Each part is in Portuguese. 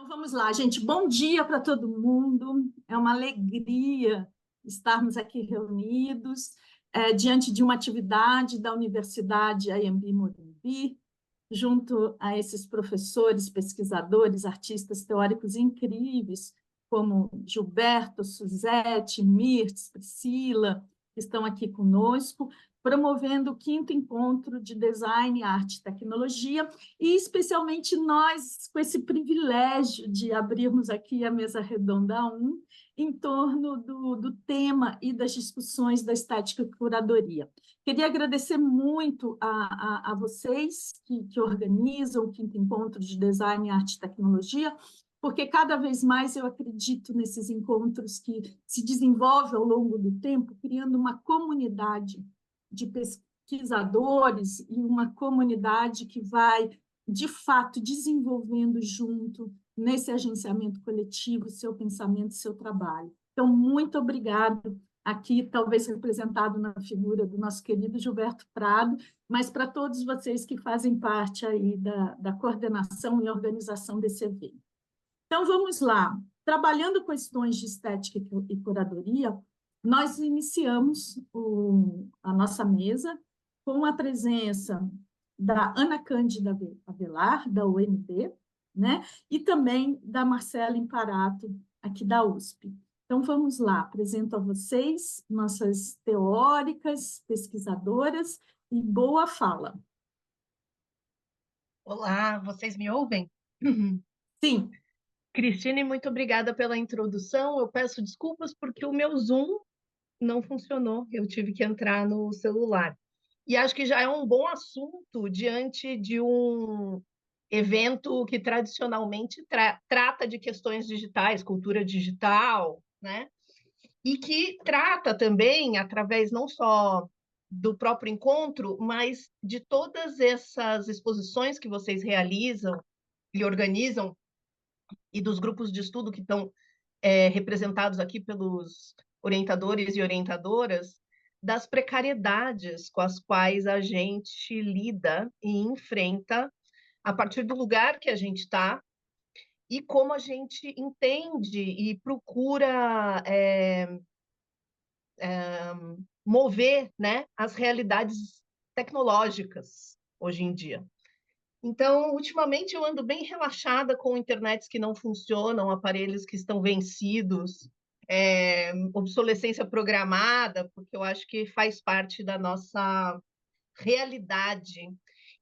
Então vamos lá, gente. Bom dia para todo mundo. É uma alegria estarmos aqui reunidos diante de uma atividade da Universidade Anhembi Morumbi, junto a esses professores, pesquisadores, artistas teóricos incríveis, como Gilberto, Suzete, Mirtz, Priscila, que estão aqui conosco, promovendo o 5º Encontro de Design, Arte e Tecnologia, e especialmente nós, com esse privilégio de abrirmos aqui a mesa redonda 1, em torno do tema e das discussões da estética e curadoria. Queria agradecer muito a vocês que organizam o 5º Encontro de Design, Arte e Tecnologia, porque cada vez mais eu acredito nesses encontros que se desenvolvem ao longo do tempo, criando uma comunidade de pesquisadores e uma comunidade que vai, de fato, desenvolvendo junto, nesse agenciamento coletivo, seu pensamento, seu trabalho. Então, muito obrigado, aqui talvez representado na figura do nosso querido Gilberto Prado, mas para todos vocês que fazem parte aí da coordenação e organização desse evento. Então, vamos lá. Trabalhando questões de estética e curadoria, nós iniciamos a nossa mesa com a presença da Ana Cândida Avelar, da UNB, né? E também da Marcela Imparato, aqui da USP. Então, vamos lá, apresento a vocês, nossas teóricas, pesquisadoras, e boa fala. Olá, vocês me ouvem? Sim. Cristine, muito obrigada pela introdução. Eu peço desculpas porque o meu Zoom não funcionou, eu tive que entrar no celular. E acho que já é um bom assunto diante de um evento que tradicionalmente trata de questões digitais, cultura digital, né? E que trata também, através não só do próprio encontro, mas de todas essas exposições que vocês realizam e organizam, e dos grupos de estudo que estão representados aqui pelos orientadores e orientadoras, das precariedades com as quais a gente lida e enfrenta a partir do lugar que a gente está e como a gente entende e procura mover, né, as realidades tecnológicas hoje em dia. Então, ultimamente eu ando bem relaxada com internets que não funcionam, aparelhos que estão vencidos, obsolescência programada, porque eu acho que faz parte da nossa realidade.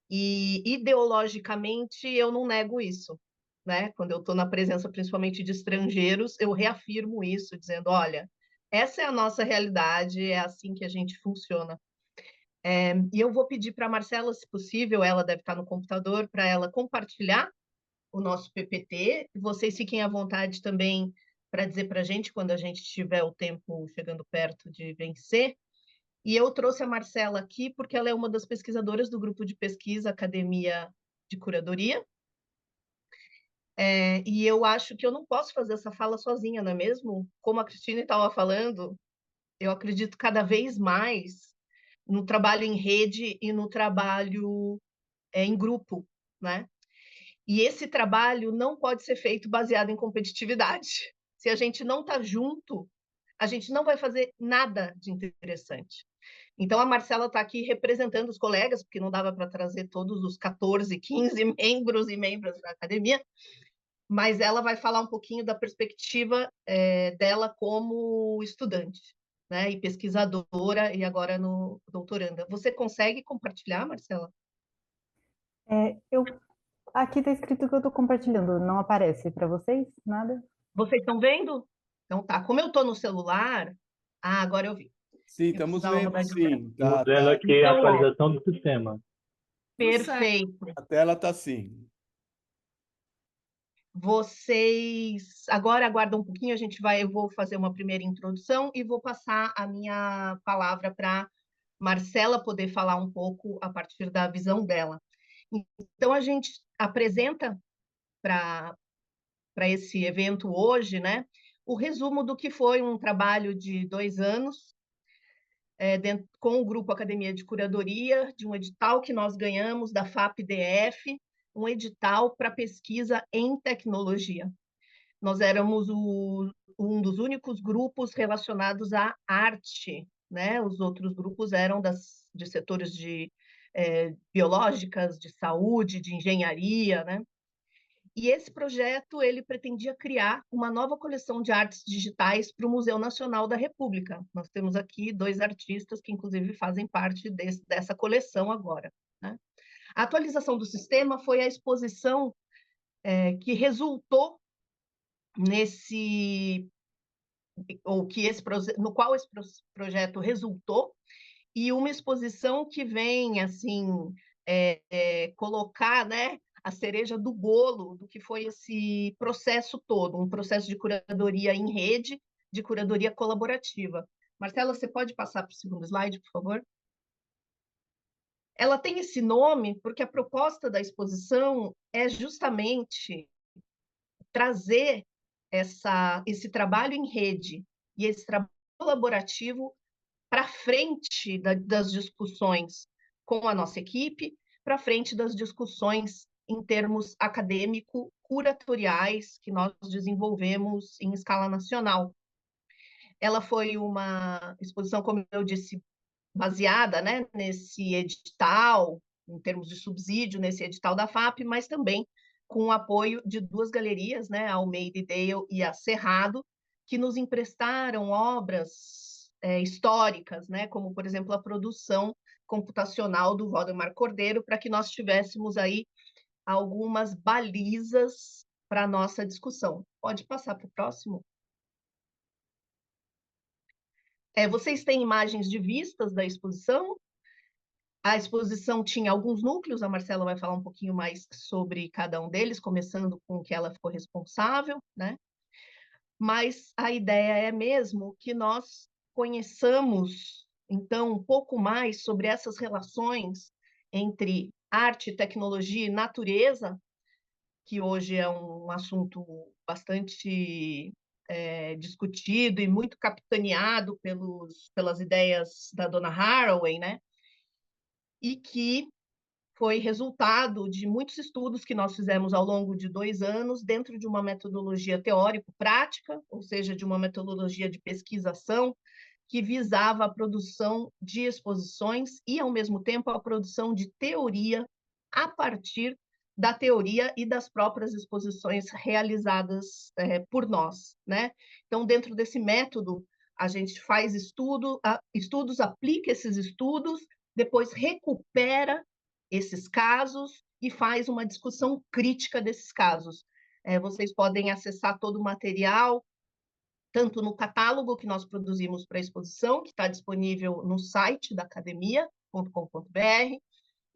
E ideologicamente eu não nego isso, né? Quando eu estou na presença principalmente de estrangeiros, eu reafirmo isso, dizendo, olha, essa é a nossa realidade, é assim que a gente funciona. E eu vou pedir para a Marcela, se possível, ela deve estar no computador, para ela compartilhar o nosso PPT. Vocês fiquem à vontade também para dizer para a gente quando a gente tiver o tempo chegando perto de vencer. E eu trouxe a Marcela aqui porque ela é uma das pesquisadoras do grupo de pesquisa Academia de Curadoria. E eu acho que eu não posso fazer essa fala sozinha, não é mesmo? Como a Cristine estava falando, eu acredito cada vez mais no trabalho em rede e no trabalho em grupo, né? E esse trabalho não pode ser feito baseado em competitividade. Se a gente não está junto, a gente não vai fazer nada de interessante. Então, a Marcela está aqui representando os colegas, porque não dava para trazer todos os 14, 15 membros e membras da academia, mas ela vai falar um pouquinho da perspectiva dela como estudante, né, e pesquisadora, e agora no doutoranda. Você consegue compartilhar, Marcela? Aqui está escrito que eu estou compartilhando, não aparece para vocês? Nada? Vocês estão vendo? Então tá. Como eu estou no celular... Ah, agora eu vi. Sim, estamos vendo, sim. Estamos vendo aqui a Então, atualização do sistema. perfeito. A tela está assim. Vocês agora aguardam um pouquinho, eu vou fazer uma primeira introdução e vou passar a minha palavra para Marcela poder falar um pouco a partir da visão dela. Então, a gente apresenta para esse evento hoje, né, o resumo do que foi um trabalho de 2 anos com o Grupo Academia de Curadoria, de um edital que nós ganhamos da FAP-DF, um edital para pesquisa em tecnologia. Nós éramos um dos únicos grupos relacionados à arte, né? Os outros grupos eram de setores de biológicas, de saúde, de engenharia, né? E esse projeto ele pretendia criar uma nova coleção de artes digitais para o Museu Nacional da República. Nós temos aqui 2 artistas que, inclusive, fazem parte dessa coleção agora, né? A atualização do sistema foi a exposição que resultou no qual esse projeto resultou, e uma exposição que vem assim colocar, né, a cereja do bolo do que foi esse processo todo, um processo de curadoria em rede, de curadoria colaborativa. Marcela, você pode passar para o segundo slide, por favor? Ela tem esse nome porque a proposta da exposição é justamente trazer esse trabalho em rede e esse trabalho colaborativo para frente das discussões com a nossa equipe, para frente das discussões em termos acadêmico-curatoriais que nós desenvolvemos em escala nacional. Ela foi uma exposição, como eu disse, baseada, né, nesse edital, em termos de subsídio, nesse edital da FAP, mas também com o apoio de 2 galerias, né, a Almeida e Dale e a Cerrado, que nos emprestaram obras históricas, né, como, por exemplo, a produção computacional do Valdemar Cordeiro, para que nós tivéssemos aí algumas balizas para a nossa discussão. Pode passar para o próximo? Vocês têm imagens de vistas da exposição? A exposição tinha alguns núcleos, a Marcela vai falar um pouquinho mais sobre cada um deles, começando com o que ela ficou responsável, né? Mas a ideia é mesmo que nós conheçamos, então, um pouco mais sobre essas relações entre arte, tecnologia e natureza, que hoje é um assunto bastante discutido e muito capitaneado pelas ideias da dona Haraway, né? E que foi resultado de muitos estudos que nós fizemos ao longo de 2 anos, dentro de uma metodologia teórico-prática, ou seja, de uma metodologia de pesquisação, que visava a produção de exposições e, ao mesmo tempo, a produção de teoria a partir da teoria e das próprias exposições realizadas por nós, né? Então, dentro desse método, a gente faz estudos, aplica esses estudos, depois recupera esses casos e faz uma discussão crítica desses casos. Vocês podem acessar todo o material, tanto no catálogo que nós produzimos para a exposição, que está disponível no site da academia.com.br,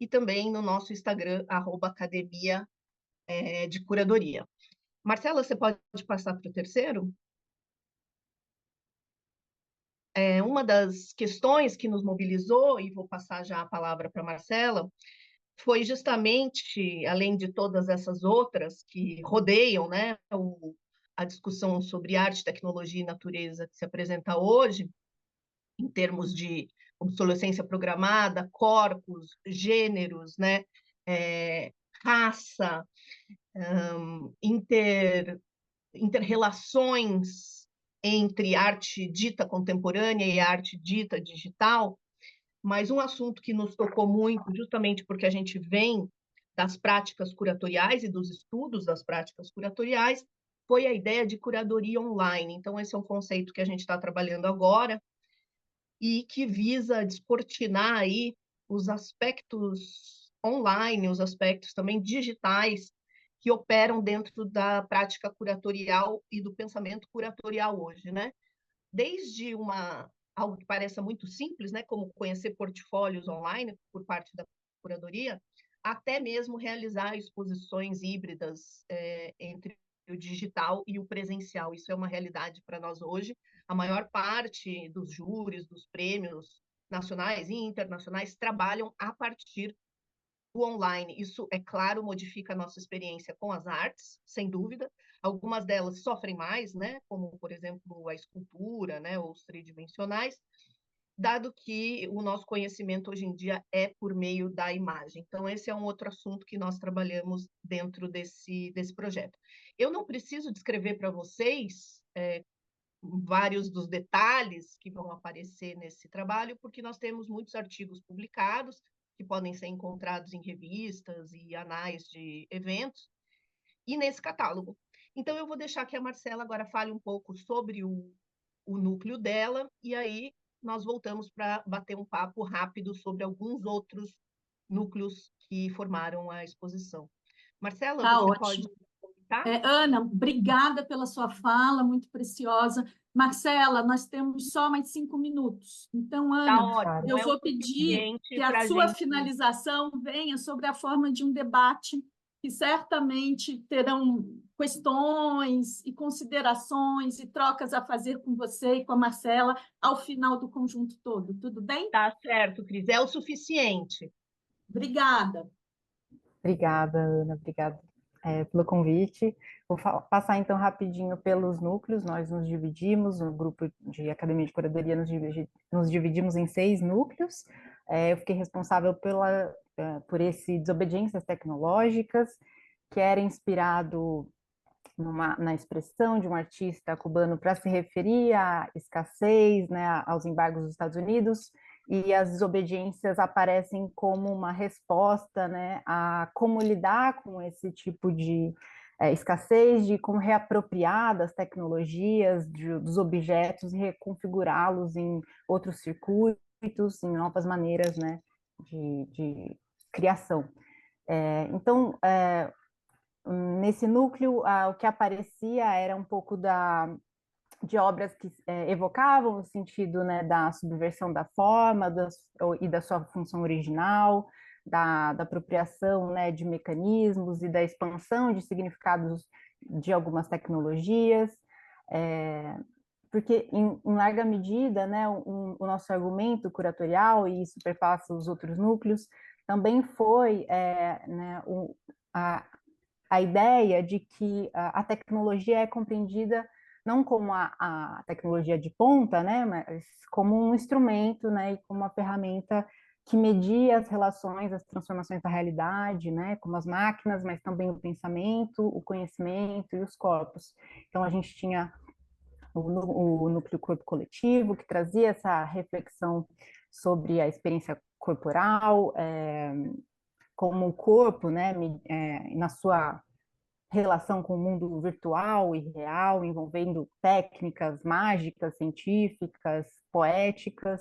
e também no nosso Instagram, @academia de curadoria. Marcela, você pode passar para o terceiro? Uma das questões que nos mobilizou, e vou passar já a palavra para a Marcela, foi justamente, além de todas essas outras que rodeiam, né, a discussão sobre arte, tecnologia e natureza que se apresenta hoje, em termos de obsolescência programada, corpos, gêneros, né, raça, interrelações entre arte dita contemporânea e arte dita digital, mas um assunto que nos tocou muito, justamente porque a gente vem das práticas curatoriais e dos estudos das práticas curatoriais, foi a ideia de curadoria online. Então, esse é um conceito que a gente está trabalhando agora e que visa descortinar aí os aspectos online, os aspectos também digitais que operam dentro da prática curatorial e do pensamento curatorial hoje, né? Desde algo que pareça muito simples, né, como conhecer portfólios online por parte da curadoria, até mesmo realizar exposições híbridas entre o digital e o presencial. Isso é uma realidade para nós hoje. A maior parte dos júris, dos prêmios nacionais e internacionais trabalham a partir do online. Isso, é claro, modifica a nossa experiência com as artes, sem dúvida. Algumas delas sofrem mais, né? Como, por exemplo, a escultura, né? Ou os tridimensionais. dado que o nosso conhecimento hoje em dia é por meio da imagem. Então, esse é um outro assunto que nós trabalhamos dentro desse projeto. Eu não preciso descrever para vocês vários dos detalhes que vão aparecer nesse trabalho, porque nós temos muitos artigos publicados, que podem ser encontrados em revistas e anais de eventos, e nesse catálogo. Então, eu vou deixar que a Marcela agora fale um pouco sobre o núcleo dela, e aí nós voltamos para bater um papo rápido sobre alguns outros núcleos que formaram a exposição. Marcela, Tá você pode ótimo. comentar? Ana, obrigada pela sua fala, muito preciosa. Marcela, nós temos só mais 5 minutos. Então, Tá Ana, ótimo, eu é o vou pedir suficiente que para a a sua gente. finalização venha sobre a forma de um debate, que certamente terão questões e considerações e trocas a fazer com você e com a Marcela ao final do conjunto todo. Tudo bem? Tá certo, Cris, é o suficiente. Obrigada. Obrigada, Ana, obrigada pelo convite. Vou passar então rapidinho pelos núcleos. Nós nos dividimos, o grupo de Academia de Curadoria nos dividimos em 6 núcleos. Eu fiquei responsável por esse Desobediências Tecnológicas, que era inspirado na expressão de um artista cubano para se referir à escassez, né, aos embargos dos Estados Unidos, e as desobediências aparecem como uma resposta, né, a como lidar com esse tipo de escassez, de como reapropriar das tecnologias, dos objetos e reconfigurá-los em outros circuitos, em novas maneiras, né, de criação. Então, nesse núcleo, o que aparecia era um pouco de obras que evocavam o sentido, né, da subversão da forma e da sua função original, da apropriação, né, de mecanismos e da expansão de significados de algumas tecnologias, porque, em larga medida, né, o nosso argumento curatorial, e isso perpassa os outros núcleos, também foi né, a ideia de que a tecnologia é compreendida não como a tecnologia de ponta, né, mas como um instrumento, né, e como uma ferramenta que media as relações, as transformações da realidade, né, como as máquinas, mas também o pensamento, o conhecimento e os corpos. Então, a gente tinha o núcleo corpo coletivo, que trazia essa reflexão sobre a experiência corporal, como o corpo, né, na sua relação com o mundo virtual e real, envolvendo técnicas mágicas, científicas, poéticas.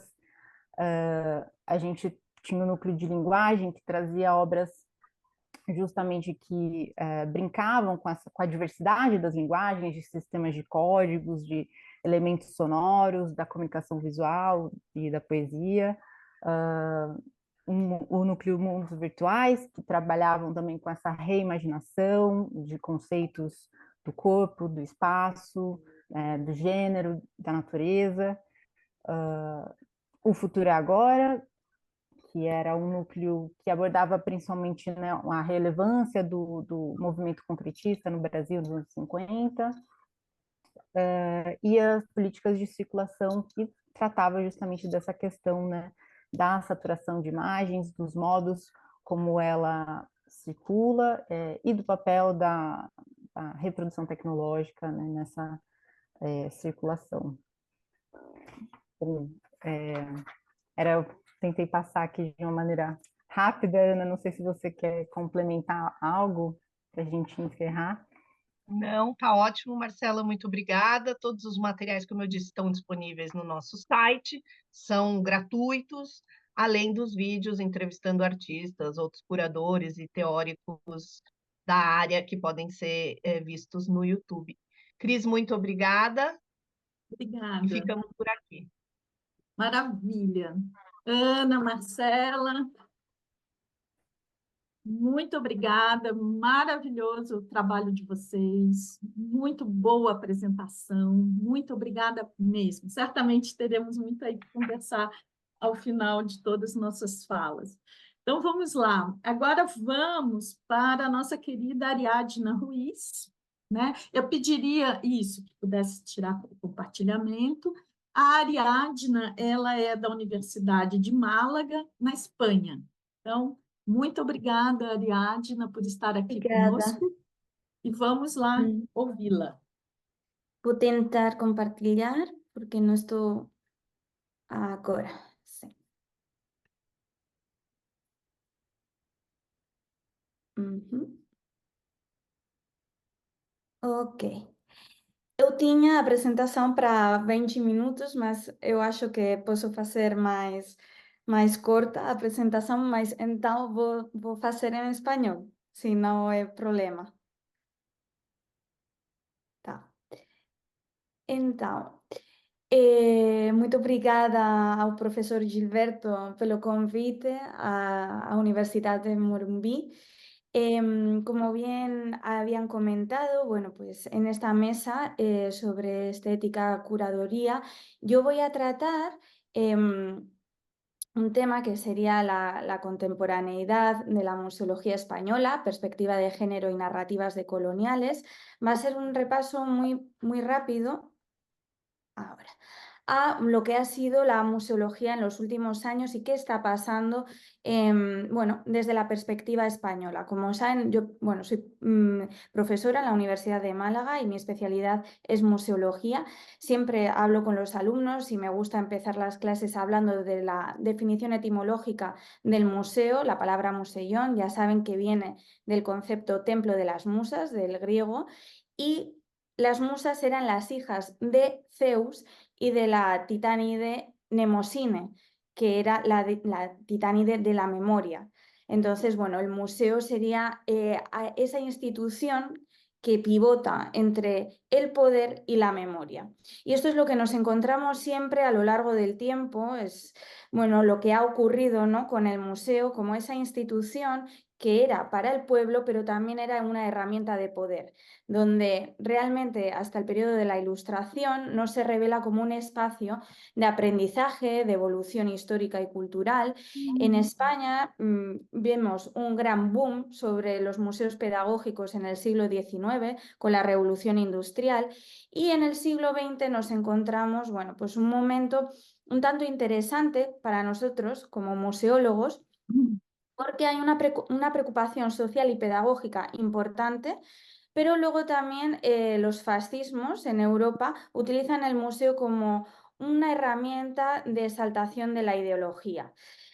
A gente tinha o núcleo de linguagem, que trazia obras justamente que brincavam com a diversidade das linguagens, de sistemas de códigos, de elementos sonoros, da comunicação visual e da poesia. O núcleo Mundos Virtuais, que trabalhavam também com essa reimaginação de conceitos do corpo, do espaço, do gênero, da natureza. O Futuro é Agora, que era um núcleo que abordava principalmente, né, a relevância do movimento concretista no Brasil nos anos 50, e as políticas de circulação, que tratava justamente dessa questão, né, da saturação de imagens, dos modos como ela circula, e do papel da reprodução tecnológica, né, nessa circulação. Então, eu tentei passar aqui de uma maneira rápida, Ana, não sei se você quer complementar algo para a gente encerrar. Não, tá ótimo, Marcela, muito obrigada. Todos os materiais, como eu disse, estão disponíveis no nosso site, são gratuitos, além dos vídeos entrevistando artistas, outros curadores e teóricos da área que podem ser vistos no YouTube. Cris, muito obrigada e Obrigada. ficamos por aqui. Maravilha. Ana, Marcela, muito obrigada, maravilhoso o trabalho de vocês, muito boa apresentação, muito obrigada mesmo. Certamente teremos muito aí para conversar ao final de todas as nossas falas. Então, vamos lá. Agora vamos para a nossa querida Ariadna Ruiz, né? Eu pediria isso, que pudesse tirar o compartilhamento. A Ariadna, ela é da Universidade de Málaga, na Espanha. Então, muito obrigada, Ariadna, por estar aqui Obrigada. conosco e vamos lá ouvi-la. Vou tentar compartilhar porque não estou agora. Sim. Uhum. Ok. Eu tinha a apresentação para 20 minutos, mas eu acho que posso fazer mais curta a apresentação, mas então vou fazer em espanhol, se não é problema. Tá. Então, muito obrigada ao professor Gilberto pelo convite à Universidade de Morumbi. Como bien habían comentado, bueno, pues en esta mesa sobre estética, curaduría, yo voy a tratar un tema que sería la contemporaneidad de la museología española, perspectiva de género y narrativas decoloniales. Va a ser un repaso muy rápido ahora a lo que ha sido la museología en los últimos años y qué está pasando, bueno, desde la perspectiva española. Como saben, yo soy profesora en la Universidad de Málaga y mi especialidad es museología. Siempre hablo con los alumnos y me gusta empezar las clases hablando de la definición etimológica del museo. La palabra museion, ya saben que viene del concepto templo de las musas, del griego, y las musas eran las hijas de Zeus y de la titánide Nemosine, que era la titánide de la memoria. Entonces, bueno, el museo sería esa institución que pivota entre el poder y la memoria. Y esto es lo que nos encontramos siempre a lo largo del tiempo, es bueno, lo que ha ocurrido, ¿no?, con el museo como esa institución que era para el pueblo, pero también era una herramienta de poder, donde realmente hasta el periodo de la Ilustración no se revela como un espacio de aprendizaje, de evolución histórica y cultural. En España vemos un gran boom sobre los museos pedagógicos en el siglo XIX, con la Revolución Industrial, y en el siglo XX nos encontramos, bueno, pues un momento un tanto interesante para nosotros como museólogos, porque hay una preocupación social y pedagógica importante, pero luego también los fascismos en Europa utilizan el museo como una herramienta de exaltación de la ideología.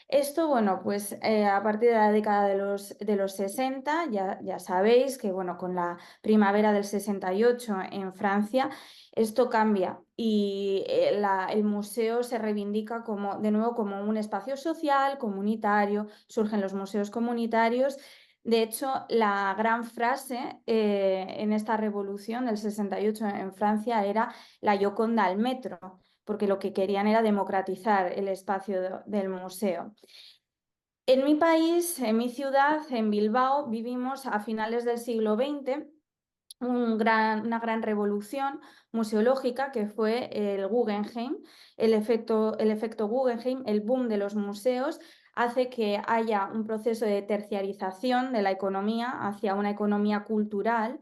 Esto, bueno, pues a partir de la década de los 60, ya sabéis que, bueno, con la primavera del 68 en Francia, esto cambia y el museo se reivindica de nuevo como un espacio social, comunitario, surgen los museos comunitarios. De hecho, la gran frase en esta revolución del 68 en Francia era la Gioconda al metro, porque lo que querían era democratizar el espacio del museo. En mi país, en mi ciudad, en Bilbao, vivimos a finales del siglo XX una gran revolución museológica que fue el Guggenheim, el efecto Guggenheim, el boom de los museos, hace que haya un proceso de terciarización de la economía hacia una economía cultural,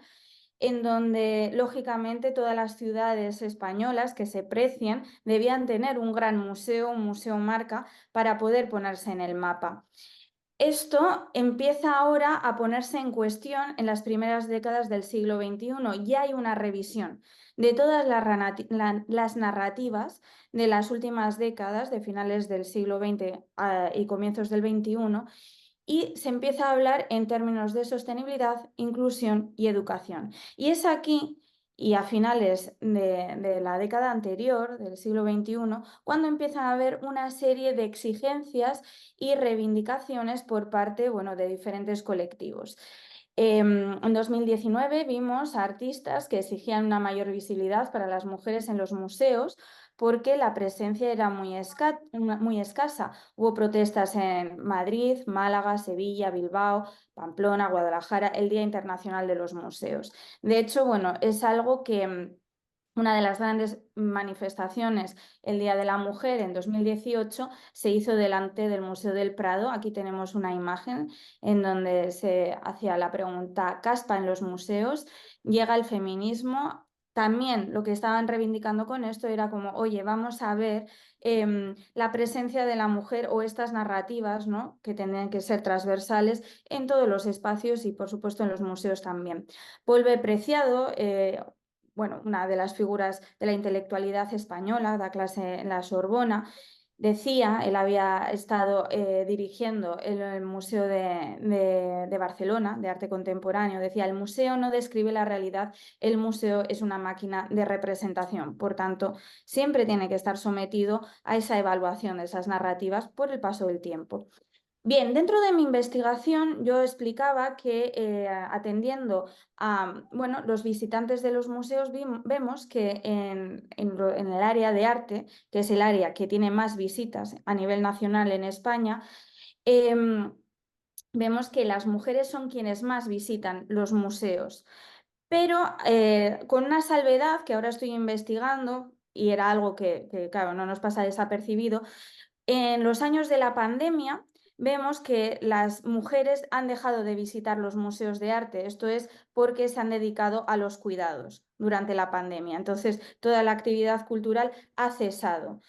en donde, lógicamente, todas las ciudades españolas que se precien debían tener un gran museo, un museo marca, para poder ponerse en el mapa. Esto empieza ahora a ponerse en cuestión en las primeras décadas del siglo XXI. Ya hay una revisión de todas las narrativas de las últimas décadas, de finales del siglo XX y comienzos del XXI, y se empieza a hablar en términos de sostenibilidad, inclusión y educación. Y es aquí, y a finales de la década anterior, del siglo XXI, cuando empiezan a haber una serie de exigencias y reivindicaciones por parte, bueno, de diferentes colectivos. En 2019 vimos a artistas que exigían una mayor visibilidad para las mujeres en los museos porque la presencia era muy escasa. Hubo protestas en Madrid, Málaga, Sevilla, Bilbao, Pamplona, Guadalajara, el Día Internacional de los Museos. De hecho, bueno, es algo que una de las grandes manifestaciones, el Día de la Mujer, en 2018, se hizo delante del Museo del Prado. Aquí tenemos una imagen en donde se hacía la pregunta: ¿caspa en los museos? ¿Llega el feminismo? también lo que estaban reivindicando con esto era como, oye, vamos a ver la presencia de la mujer o estas narrativas, ¿no?, que tendrían que ser transversales en todos los espacios y, por supuesto, en los museos también. Paul B. Preciado, bueno, una de las figuras de la intelectualidad española, da clase en la Sorbona, decía, él había estado dirigiendo el Museo de Barcelona, de Arte Contemporáneo, decía, el museo no describe la realidad, el museo es una máquina de representación, por tanto, siempre tiene que estar sometido a esa evaluación de esas narrativas por el paso del tiempo. Bien, dentro de mi investigación yo explicaba que atendiendo a bueno, los visitantes de los museos vemos que en el área de arte, que es el área que tiene más visitas a nivel nacional en España, vemos que las mujeres son quienes más visitan los museos. Pero con una salvedad que ahora estoy investigando, y era algo que claro, no nos pasa desapercibido, en los años de la pandemia vemos que las mujeres han dejado de visitar los museos de arte, esto es porque se han dedicado a los cuidados durante la pandemia, entonces toda la actividad cultural ha cesado.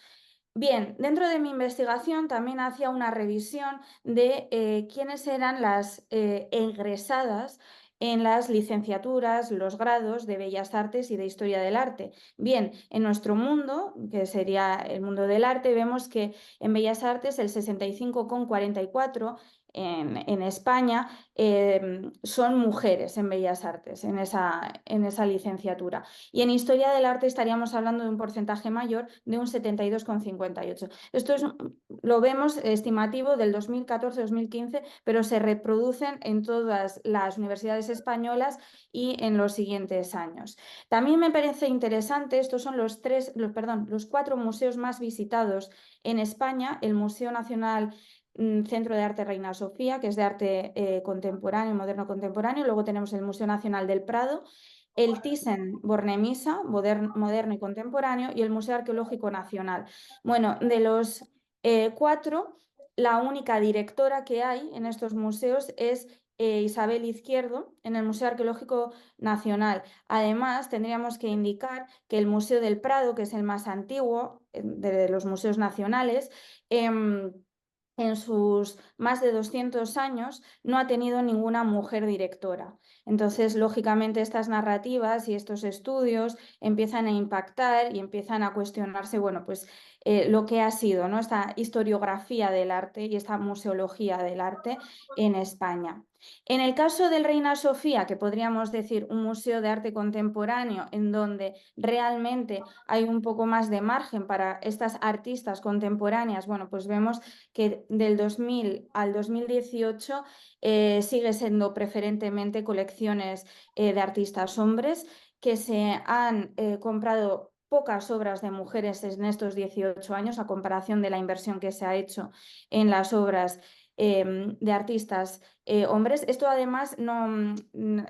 Bien, dentro de mi investigación también hacía una revisión de quiénes eran las egresadas en las licenciaturas, los grados de Bellas Artes y de Historia del Arte. Bien, en nuestro mundo, que sería el mundo del arte, vemos que en Bellas Artes el 65,44% en España son mujeres en Bellas Artes, en esa licenciatura. Y en Historia del Arte estaríamos hablando de un porcentaje mayor, de un 72,58%. Esto lo vemos estimativo del 2014-2015, pero se reproducen en todas las universidades españolas y en los siguientes años. También me parece interesante, estos son los 4 museos más visitados en España: el Museo Nacional Centro de Arte Reina Sofía, que es de arte contemporáneo, moderno contemporáneo. Luego tenemos el Museo Nacional del Prado, el Thyssen-Bornemisza, moderno y contemporáneo, y el Museo Arqueológico Nacional. Bueno, de los 4, la única directora que hay en estos museos es Isabel Izquierdo, en el Museo Arqueológico Nacional. Además, tendríamos que indicar que el Museo del Prado, que es el más antiguo de los museos nacionales, en sus más de 200 años no ha tenido ninguna mujer directora. Entonces, lógicamente, estas narrativas y estos estudios empiezan a impactar y empiezan a cuestionarse, bueno, pues lo que ha sido, ¿no?, esta historiografía del arte y esta museología del arte en España. En el caso del Reina Sofía, que podríamos decir un museo de arte contemporáneo en donde realmente hay un poco más de margen para estas artistas contemporáneas, bueno, pues vemos que del 2000 al 2018 sigue siendo preferentemente colecciones de artistas hombres, que se han comprado pocas obras de mujeres en estos 18 años, a comparación de la inversión que se ha hecho en las obras de artistas hombres. Esto además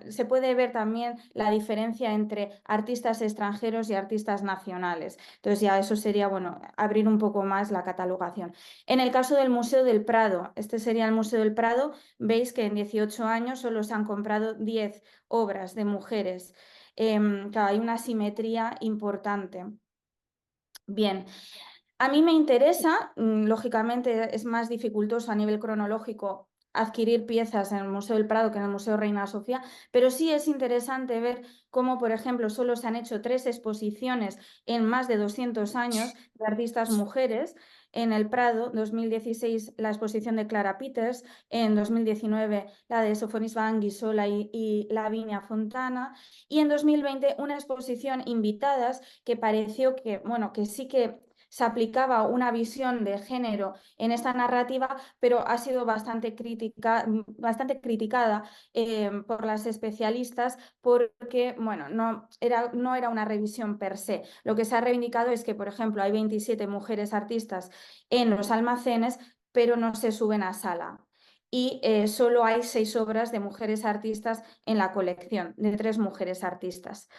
se puede ver también la diferencia entre artistas extranjeros y artistas nacionales. Entonces ya eso sería, bueno, abrir un poco más la catalogación. En el caso del Museo del Prado, este sería el Museo del Prado, veis que en 18 años solo se han comprado 10 obras de mujeres. Claro, hay una asimetría importante. Bien. A mí me interesa, lógicamente es más dificultoso a nivel cronológico adquirir piezas en el Museo del Prado que en el Museo Reina Sofía, pero sí es interesante ver cómo, por ejemplo, solo se han hecho 3 exposiciones en más de 200 años de artistas mujeres. En el Prado, 2016, la exposición de Clara Peters, en 2019 la de Sofonis Van Guisola y Lavinia Fontana, y en 2020 una exposición invitadas que pareció que, bueno, que sí que se aplicaba una visión de género en esta narrativa, pero ha sido bastante criticada por las especialistas porque, bueno, no era una revisión per se. Lo que se ha reivindicado es que, por ejemplo, hay 27 mujeres artistas en los almacenes, pero no se suben a sala. Y solo hay 6 obras de mujeres artistas en la colección, de 3 mujeres artistas.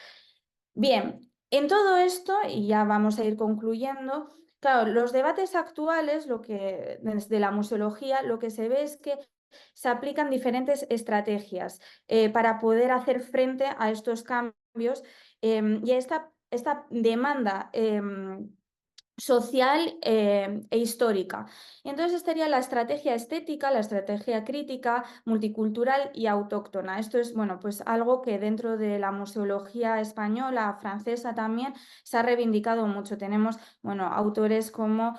Bien, en todo esto, y ya vamos a ir concluyendo, claro, los debates actuales, desde la museología, lo que se ve es que se aplican diferentes estrategias para poder hacer frente a estos cambios y a esta demanda social e histórica. Y entonces estaría la estrategia estética, la estrategia crítica, multicultural y autóctona. Esto es, bueno, pues algo que dentro de la museología española, francesa también, se ha reivindicado mucho. Tenemos, bueno, autores como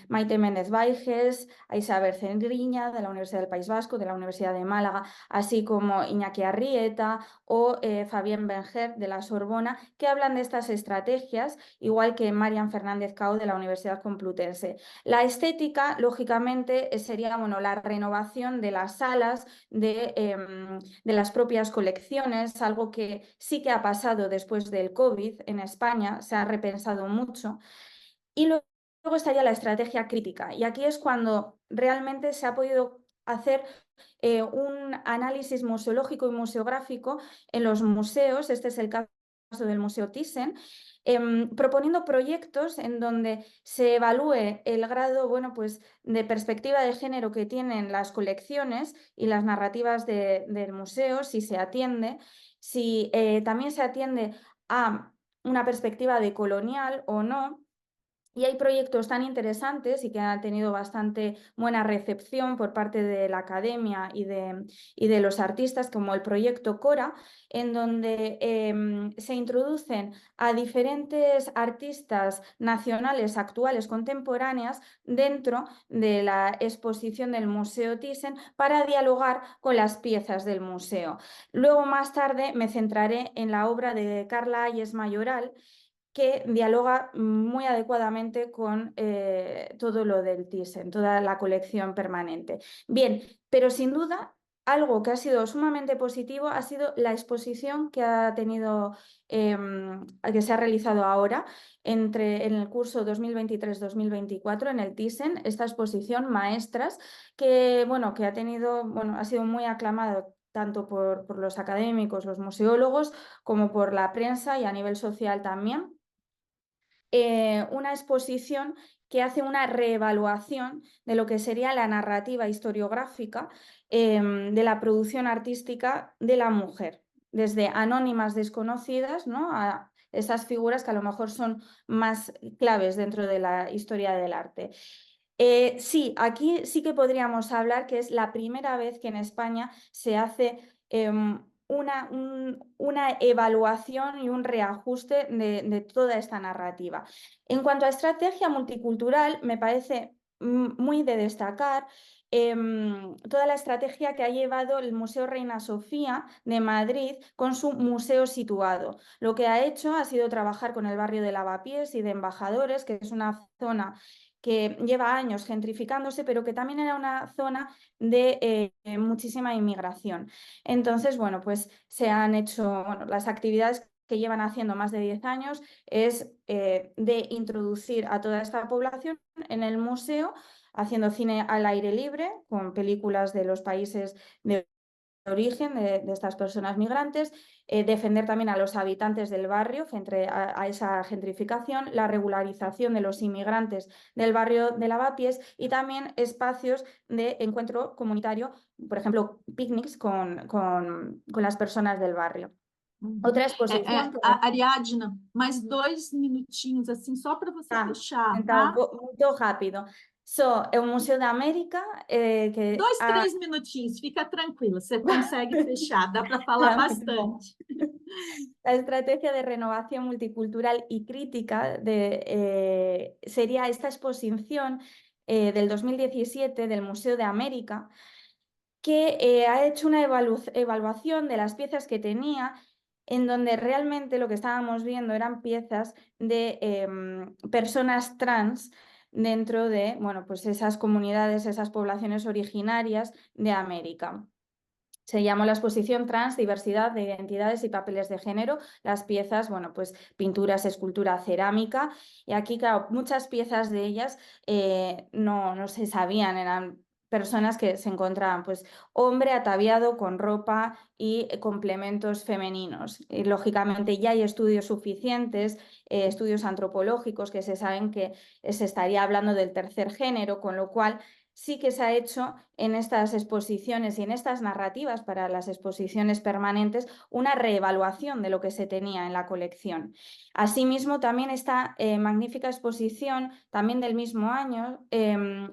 Maite Méndez Baiges, Aisa Bercengriña, de la Universidad del País Vasco, de la Universidad de Málaga, así como Iñaki Arrieta o Fabien Benger, de la Sorbona, que hablan de estas estrategias, igual que Marian Fernández Cao, de la Universidad Complutense. La estética, lógicamente, sería, bueno, la renovación de las salas, de las propias colecciones, algo que sí que ha pasado después del COVID en España, se ha repensado mucho. Y luego estaría la estrategia crítica, y aquí es cuando realmente se ha podido hacer un análisis museológico y museográfico en los museos. Este es el caso del Museo Thyssen, proponiendo proyectos en donde se evalúe el grado, bueno, pues, de perspectiva de género que tienen las colecciones y las narrativas del museo, si se atiende, si también se atiende a una perspectiva decolonial o no. Y hay proyectos tan interesantes y que han tenido bastante buena recepción por parte de la academia y de los artistas, como el proyecto Cora, en donde se introducen a diferentes artistas nacionales, actuales, contemporáneas, dentro de la exposición del Museo Thyssen para dialogar con las piezas del museo. Luego, más tarde, me centraré en la obra de Carla Hayes Mayoral, que dialoga muy adecuadamente con todo lo del Thyssen, toda la colección permanente. Bien, pero sin duda, algo que ha sido sumamente positivo ha sido la exposición que ha tenido, que se ha realizado ahora en el curso 2023-2024 en el Thyssen, esta exposición Maestras, que, bueno, que ha tenido, bueno, ha sido muy aclamado tanto por los académicos, los museólogos, como por la prensa y a nivel social también. Una exposición que hace una reevaluación de lo que sería la narrativa historiográfica de la producción artística de la mujer, desde anónimas desconocidas, ¿no?, a esas figuras que a lo mejor son más claves dentro de la historia del arte. Sí, aquí sí que podríamos hablar que es la primera vez que en España se hace una evaluación y un reajuste de toda esta narrativa. En cuanto a estrategia multicultural, me parece muy de destacar toda la estrategia que ha llevado el Museo Reina Sofía de Madrid con su museo situado. Lo que ha hecho ha sido trabajar con el barrio de Lavapiés y de Embajadores, que es una zona que lleva años gentrificándose, pero que también era una zona de muchísima inmigración. Entonces, bueno, pues se han hecho, bueno, las actividades que llevan haciendo más de 10 años es de introducir a toda esta población en el museo, haciendo cine al aire libre, con películas de los países de origen de estas personas migrantes, defender también a los habitantes del barrio frente a esa gentrificación, la regularización de los inmigrantes del barrio de Lavapiés y también espacios de encuentro comunitario, por ejemplo, picnics con las personas del barrio. Outra exposição... Ariadna, mais 2 minutinhos, assim, só para você fechar, então, tá? muito rápido. É o Museu da América, que... 2, 3 minutinhos, fica tranquila, você consegue fechar, dá para falar bastante. La estrategia de renovación multicultural y crítica sería esta exposición del 2017 del Museo de América, que ha hecho una evaluación de las piezas que tenía, en donde realmente lo que estábamos viendo eran piezas de personas trans dentro de, bueno, pues esas comunidades, esas poblaciones originarias de América. Se llamó la exposición Trans, diversidad de identidades y papeles de género. Las piezas, bueno, pues pinturas, escultura, cerámica. Y aquí, claro, muchas piezas de ellas no se sabían, eran personas que se encontraban, pues, hombre ataviado con ropa y complementos femeninos. Y, lógicamente, ya hay estudios suficientes, estudios antropológicos que se saben que se estaría hablando del tercer género, con lo cual sí que se ha hecho en estas exposiciones y en estas narrativas para las exposiciones permanentes una reevaluación de lo que se tenía en la colección. Asimismo, también esta magnífica exposición, también del mismo año,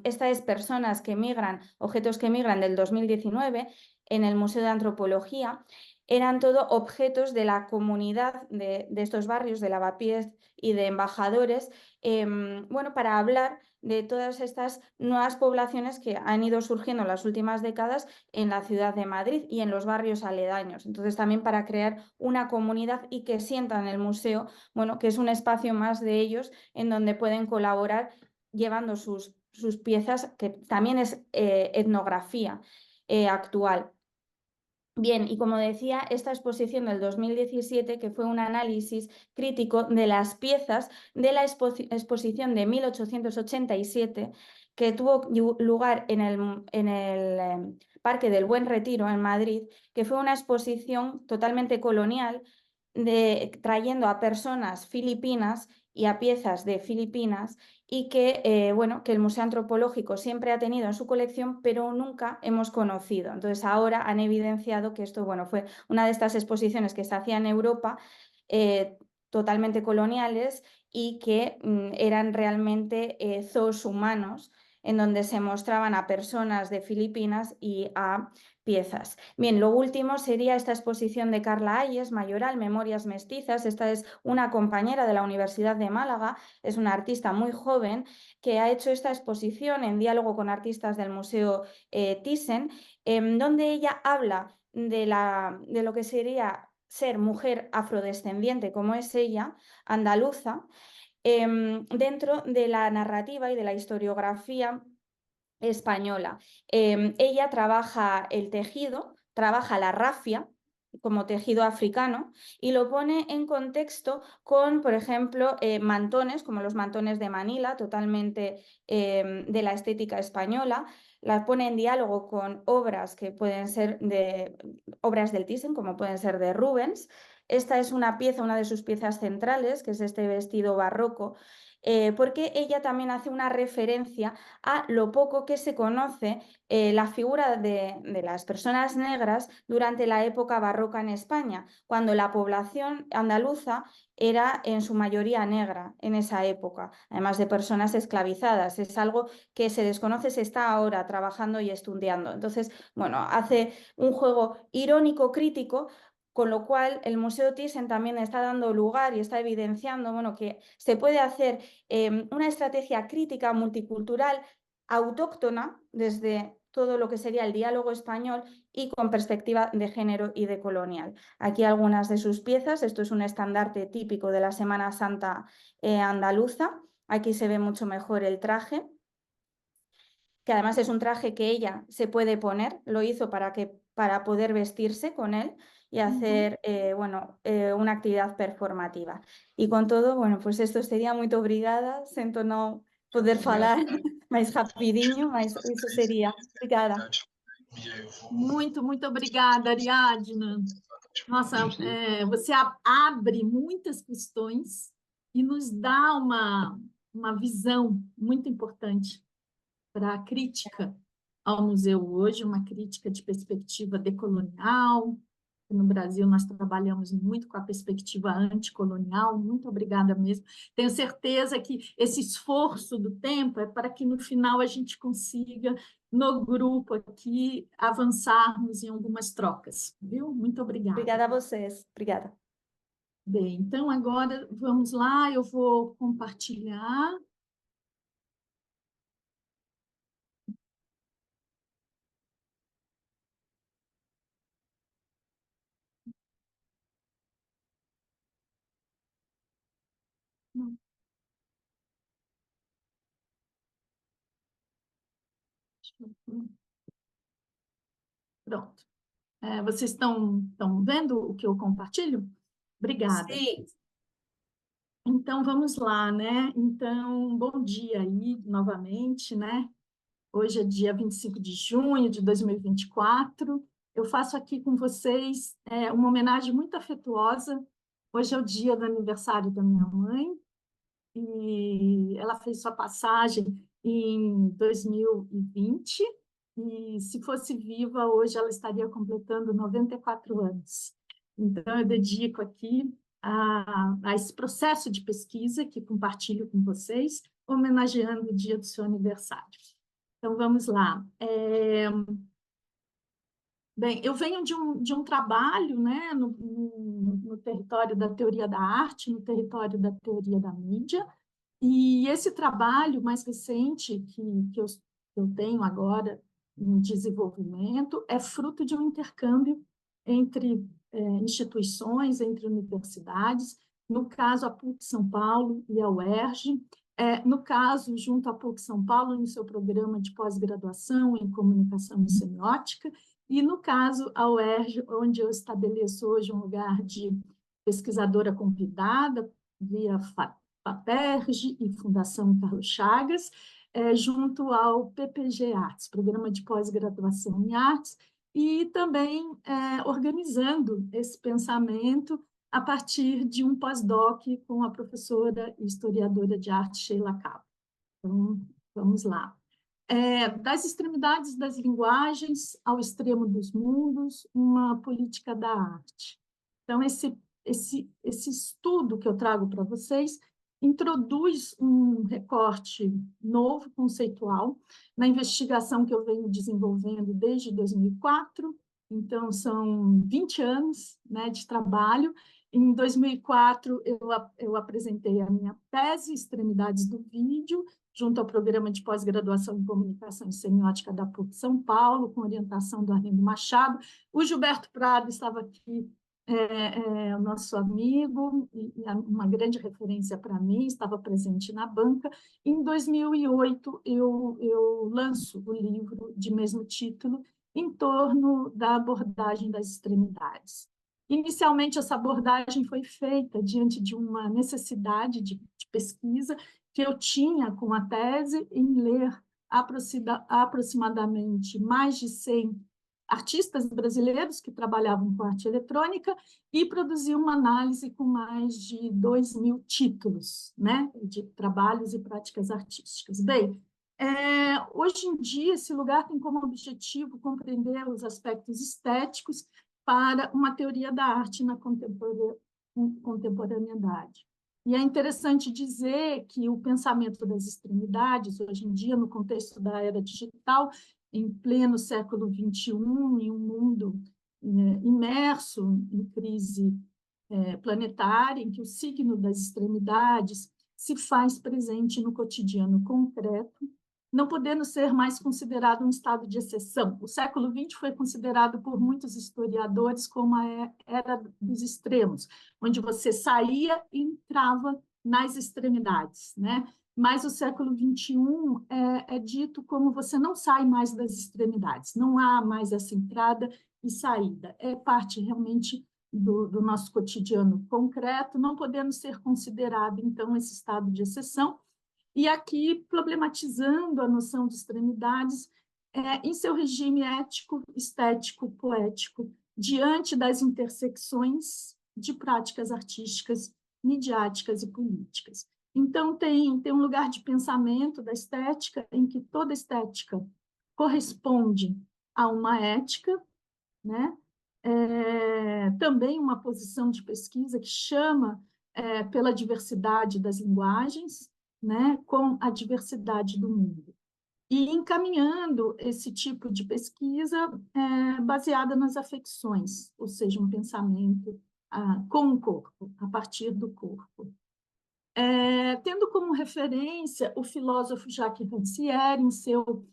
esta es Personas que migran, objetos que migran del 2019, en el Museo de Antropología, eran todo objetos de la comunidad de estos barrios de Lavapiés y de Embajadores, bueno, para hablar de todas estas nuevas poblaciones que han ido surgiendo en las últimas décadas en la ciudad de Madrid y en los barrios aledaños. Entonces, también para crear una comunidad y que sientan el museo, bueno, que es un espacio más de ellos en donde pueden colaborar llevando sus piezas, que también es etnografía actual. Bien, y como decía, esta exposición del 2017, que fue un análisis crítico de las piezas de la exposición de 1887, que tuvo lugar en el Parque del Buen Retiro, en Madrid, que fue una exposición totalmente colonial, trayendo a personas filipinas y a piezas de Filipinas, y que, bueno, que el Museo Antropológico siempre ha tenido en su colección, pero nunca hemos conocido. Entonces ahora han evidenciado que esto, bueno, fue una de estas exposiciones que se hacía en Europa, totalmente coloniales, y que eran realmente zoos humanos, en donde se mostraban a personas de Filipinas y a piezas. Bien, lo último sería esta exposición de Carla Hayes, Mayoral, Memorias Mestizas. Esta es una compañera de la Universidad de Málaga, es una artista muy joven que ha hecho esta exposición en diálogo con artistas del Museo Thyssen, donde ella habla de lo que sería ser mujer afrodescendiente, como es ella, andaluza, dentro de la narrativa y de la historiografía española. Ella trabaja el tejido, trabaja la rafia como tejido africano y lo pone en contexto con, por ejemplo, mantones, como los mantones de Manila, totalmente de la estética española. Las pone en diálogo con obras que pueden ser obras del Thyssen, como pueden ser de Rubens. Esta es una pieza, una de sus piezas centrales, que es este vestido barroco, porque ella también hace una referencia a lo poco que se conoce la figura de las personas negras durante la época barroca en España, cuando la población andaluza era en su mayoría negra en esa época, además de personas esclavizadas. Es algo que se desconoce, se está ahora trabajando y estudiando. Entonces, bueno, hace un juego irónico, crítico, con lo cual el Museo Thyssen también está dando lugar y está evidenciando, bueno, que se puede hacer una estrategia crítica multicultural autóctona desde todo lo que sería el diálogo español y con perspectiva de género y de colonial. Aquí algunas de sus piezas. Esto es un estandarte típico de la Semana Santa andaluza. Aquí se ve mucho mejor el traje, que además es un traje que ella se puede poner, lo hizo para poder vestirse con él y hacer bueno, una actividad performativa. Y con todo, bueno, pues esto sería muito obrigada, sento não poder falar mais rapidinho, mas isso seria. Obrigada. Muito obrigada, Ariadna. Nossa, você abre muitas questões e nos dá uma visão muito importante para a crítica ao museu hoje, uma crítica de perspectiva decolonial. No Brasil, nós trabalhamos muito com a perspectiva anticolonial. Muito obrigada mesmo. Tenho certeza que esse esforço do tempo é para que, no final, a gente consiga, no grupo aqui, avançarmos em algumas trocas. Viu? Muito obrigada. Obrigada a vocês. Obrigada. Bem, então, agora, vamos lá. Eu vou compartilhar. Pronto. Vocês estão vendo o que eu compartilho? Obrigada. Sim. Então, vamos lá, né? Então, bom dia aí, novamente, né? Hoje é dia 25 de junho de 2024. Eu faço aqui com vocês uma homenagem muito afetuosa. Hoje é o dia do aniversário da minha mãe, e ela fez sua passagem em 2020, e se fosse viva hoje ela estaria completando 94 anos. Então eu dedico aqui a esse processo de pesquisa que compartilho com vocês, homenageando o dia do seu aniversário. Então vamos lá. Bem, eu venho de um trabalho, né, no território da teoria da arte, no território da teoria da mídia, e esse trabalho mais recente que eu tenho agora em desenvolvimento é fruto de um intercâmbio entre instituições, entre universidades, no caso a PUC São Paulo e a UERJ, no caso, junto à PUC São Paulo, no seu programa de pós-graduação em comunicação e semiótica, e no caso a UERJ, onde eu estabeleço hoje um lugar de pesquisadora convidada, via FAPERJ e Fundação Carlos Chagas, junto ao PPG Artes, Programa de Pós-Graduação em Artes, e também organizando esse pensamento a partir de um pós-doc com a professora e historiadora de arte Sheila Cabo. Então, vamos lá. Das extremidades das linguagens ao extremo dos mundos, uma política da arte. Então, esse estudo que eu trago para vocês introduz um recorte novo, conceitual, na investigação que eu venho desenvolvendo desde 2004, então são 20 anos, né, de trabalho. Em 2004, eu apresentei a minha tese, Extremidades do Vídeo, junto ao programa de pós-graduação em comunicação e semiótica da PUC São Paulo, com orientação do Arlindo Machado. O Gilberto Prado estava aqui, o nosso amigo, e uma grande referência para mim, estava presente na banca. Em 2008, eu lanço o livro de mesmo título, em torno da abordagem das extremidades. Inicialmente, essa abordagem foi feita diante de uma necessidade de pesquisa que eu tinha com a tese em ler aproximadamente mais de 100 artistas brasileiros que trabalhavam com arte eletrônica e produzir uma análise com mais de 2.000 títulos, né, de trabalhos e práticas artísticas. Bem, hoje em dia, esse lugar tem como objetivo compreender os aspectos estéticos para uma teoria da arte na contemporaneidade. E é interessante dizer que o pensamento das extremidades, hoje em dia, no contexto da era digital, em pleno século XXI, em um mundo imerso em crise planetária, em que o signo das extremidades se faz presente no cotidiano concreto, não podendo ser mais considerado um estado de exceção. O século XX foi considerado por muitos historiadores como a era dos extremos, onde você saía e entrava nas extremidades, né? Mas o século XXI é dito como você não sai mais das extremidades, não há mais essa entrada e saída, é parte realmente do nosso cotidiano concreto, não podendo ser considerado, então, esse estado de exceção. E aqui, problematizando a noção de extremidades em seu regime ético, estético, poético, diante das intersecções de práticas artísticas, midiáticas e políticas. Então, tem um lugar de pensamento da estética em que toda estética corresponde a uma ética, né? Também uma posição de pesquisa que chama pela diversidade das linguagens, né, com a diversidade do mundo. E encaminhando esse tipo de pesquisa baseada nas afecções, ou seja, um pensamento com o corpo, a partir do corpo. Tendo como referência o filósofo Jacques Rancière em seu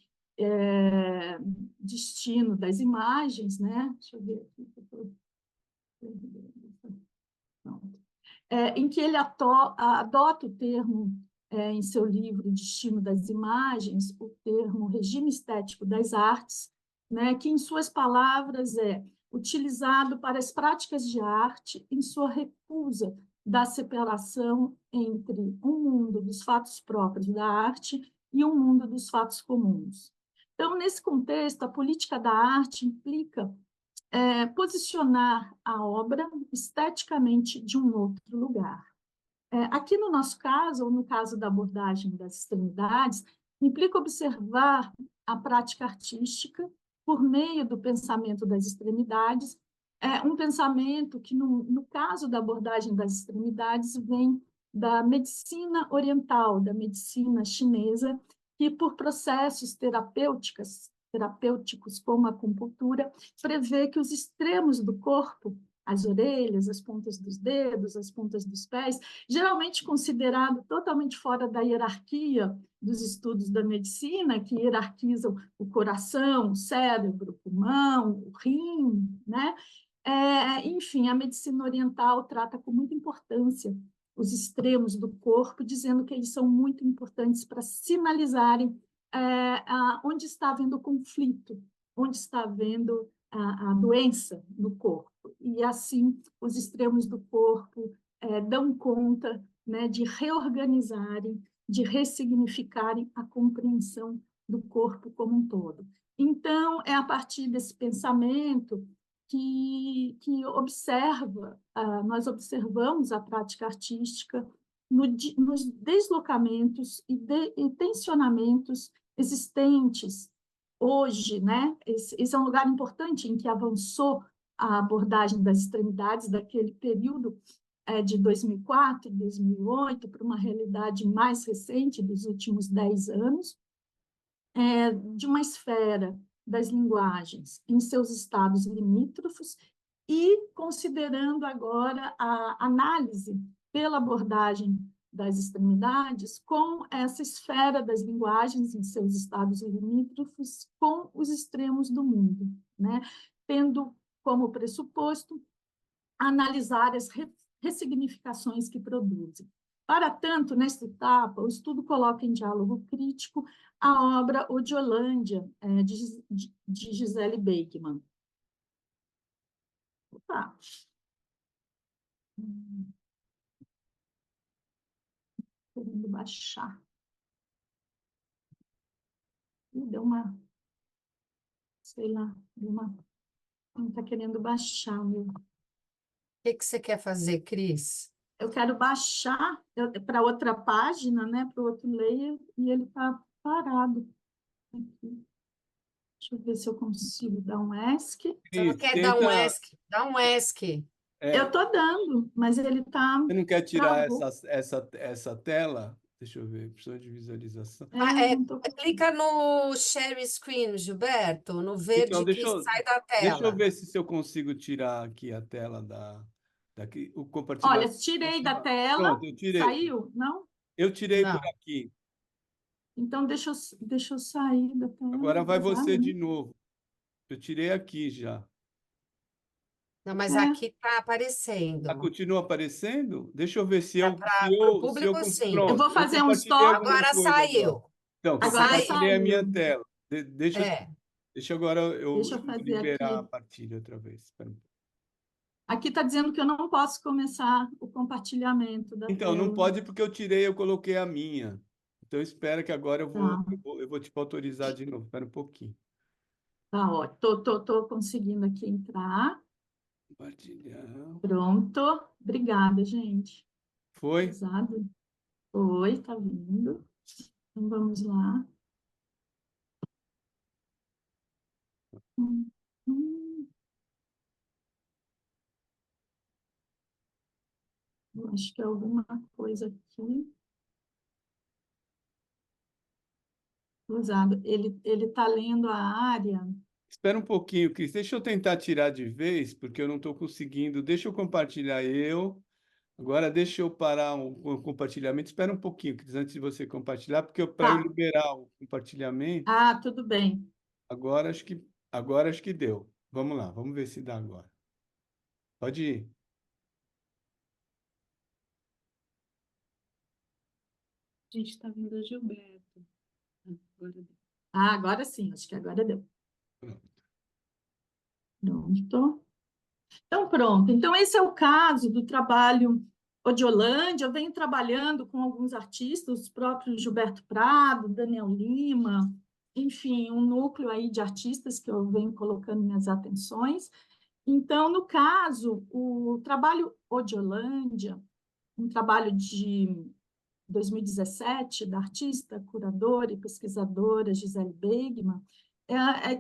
Destino das Imagens, né? Deixa eu ver aqui. Em que ele adota o termo, em seu livro Destino das Imagens, o termo regime estético das artes, né, que, em suas palavras, é utilizado para as práticas de arte em sua recusa da separação entre um mundo dos fatos próprios da arte e um mundo dos fatos comuns. Então, nesse contexto, a política da arte implica posicionar a obra esteticamente de um outro lugar. Aqui no nosso caso, ou no caso da abordagem das extremidades, implica observar a prática artística por meio do pensamento das extremidades, um pensamento que, no caso da abordagem das extremidades, vem da medicina oriental, da medicina chinesa, que, por processos terapêuticos, como a acupuntura, prevê que os extremos do corpo, as orelhas, as pontas dos dedos, as pontas dos pés, geralmente considerado totalmente fora da hierarquia dos estudos da medicina, que hierarquizam o coração, o cérebro, o pulmão, o rim, né? Enfim, a medicina oriental trata com muita importância os extremos do corpo, dizendo que eles são muito importantes para sinalizarem onde está havendo conflito, onde está havendo a doença no corpo. E, assim, os extremos do corpo dão conta, né, de reorganizarem, de ressignificarem a compreensão do corpo como um todo. Então, é a partir desse pensamento que observa, nós observamos a prática artística nos deslocamentos e tensionamentos existentes hoje, né? Esse é um lugar importante em que avançou a abordagem das extremidades daquele período de 2004, 2008, para uma realidade mais recente, dos últimos 10 anos, de uma esfera das linguagens em seus estados limítrofos e considerando agora a análise pela abordagem das extremidades com essa esfera das linguagens em seus estados limítrofos com os extremos do mundo, né? Tendo como pressuposto analisar as ressignificações que produzem. Para tanto, nesta etapa, o estudo coloca em diálogo crítico a obra Odiolândia, de Gisele Beichmann. Opa. Querendo baixar. Deu uma... Sei lá, deu uma... Não está querendo baixar, meu. O que você quer fazer, Cris? Eu quero baixar para outra página, né, para o outro layer, e ele está parado aqui. Deixa eu ver se eu consigo dar um ESC. Você não quer dar um ESC? Dá um ESC. Eu estou dando, mas ele está... Você não quer tirar essa tela? Deixa eu ver, opção de visualização. Clica no share screen, Gilberto, no verde Então, que sai da tela. Deixa eu ver se eu consigo tirar aqui a tela daqui, o compartilhamento. Olha, tirei da tela. Pronto, eu tirei. Saiu? Não? Eu tirei por aqui. Então, deixa eu sair da tela. Agora vai você de novo. Eu tirei aqui já. Não, mas aqui está aparecendo. Continua aparecendo? Deixa eu ver se eu... Para o público, sim. Pronto, eu vou fazer um stop. Agora saiu. Então, compartilhei a minha tela. Deixa agora eu liberar a partilha outra vez. Aqui está dizendo que eu não posso começar o compartilhamento da Então, tela. não pode porque eu coloquei a minha. Então, espera que agora eu vou tipo, autorizar de novo. Espera um pouquinho. Tá, ó. Tô conseguindo aqui entrar. Compartilhar. Pronto. Obrigada, gente. Foi? Pesado. Foi, tá vindo. Então, vamos lá. Eu acho que é alguma coisa aqui. Usado. Ele está lendo a área. Espera um pouquinho, Cris. Deixa eu tentar tirar de vez, porque eu não estou conseguindo. Deixa eu compartilhar eu. Agora, deixa eu parar o compartilhamento. Espera um pouquinho, Cris, antes de você compartilhar, porque para eu liberar o compartilhamento... Ah, tudo bem. Agora acho que deu. Vamos lá, vamos ver se dá agora. Pode ir. A gente está vendo o Gilberto. Agora sim, acho que agora deu. Pronto. Então, pronto. Então, esse é o caso do trabalho Odiolândia. Eu venho trabalhando com alguns artistas, os próprios Gilberto Prado, Daniel Lima, enfim, um núcleo aí de artistas que eu venho colocando minhas atenções. Então, no caso, o trabalho Odiolândia, um trabalho de 2017, da artista, curadora e pesquisadora Gisele Beigman,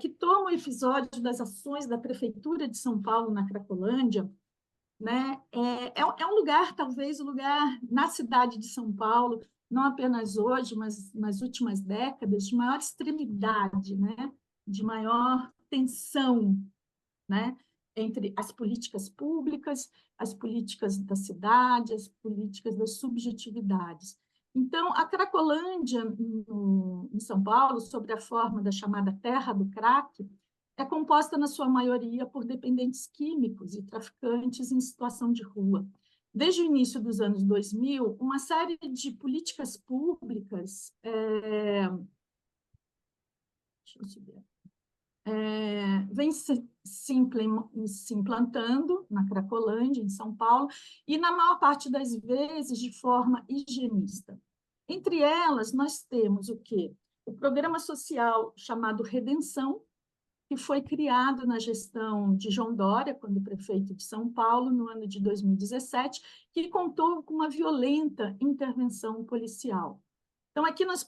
que toma o episódio das ações da Prefeitura de São Paulo na Cracolândia, né? É um lugar, talvez, o lugar na cidade de São Paulo, não apenas hoje, mas nas últimas décadas, de maior extremidade, né? De maior tensão, né? Entre as políticas públicas, as políticas da cidade, as políticas das subjetividades. Então, a Cracolândia, em São Paulo, sob a forma da chamada Terra do Crack, é composta, na sua maioria, por dependentes químicos e traficantes em situação de rua. Desde o início dos anos 2000, uma série de políticas públicas vem se implantando na Cracolândia, em São Paulo, e, na maior parte das vezes, de forma higienista. Entre elas, nós temos o quê? O programa social chamado Redenção, que foi criado na gestão de João Dória, quando prefeito de São Paulo, no ano de 2017, que contou com uma violenta intervenção policial. Então, aqui nós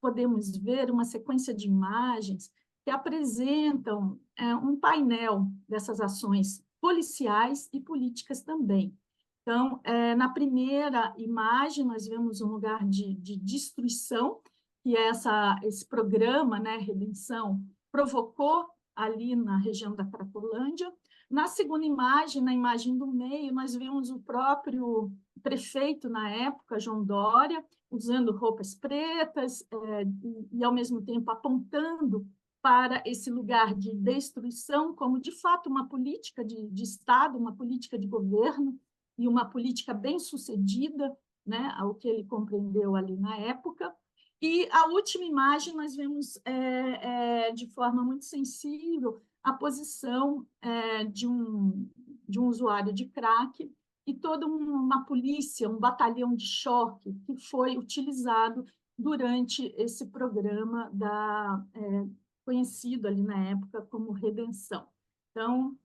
podemos ver uma sequência de imagens que apresentam um painel dessas ações policiais e políticas também. Então, na primeira imagem, nós vemos um lugar de destruição, que esse programa, né, Redenção, provocou ali na região da Cracolândia. Na segunda imagem, na imagem do meio, nós vemos o próprio prefeito, na época, João Dória, usando roupas pretas e, ao mesmo tempo, apontando para esse lugar de destruição como, de fato, uma política de Estado, uma política de governo e uma política bem-sucedida, né, ao que ele compreendeu ali na época. E a última imagem, nós vemos de forma muito sensível a posição de um usuário de crack e toda uma polícia, um batalhão de choque que foi utilizado durante esse programa conhecido ali na época como Redenção. Então,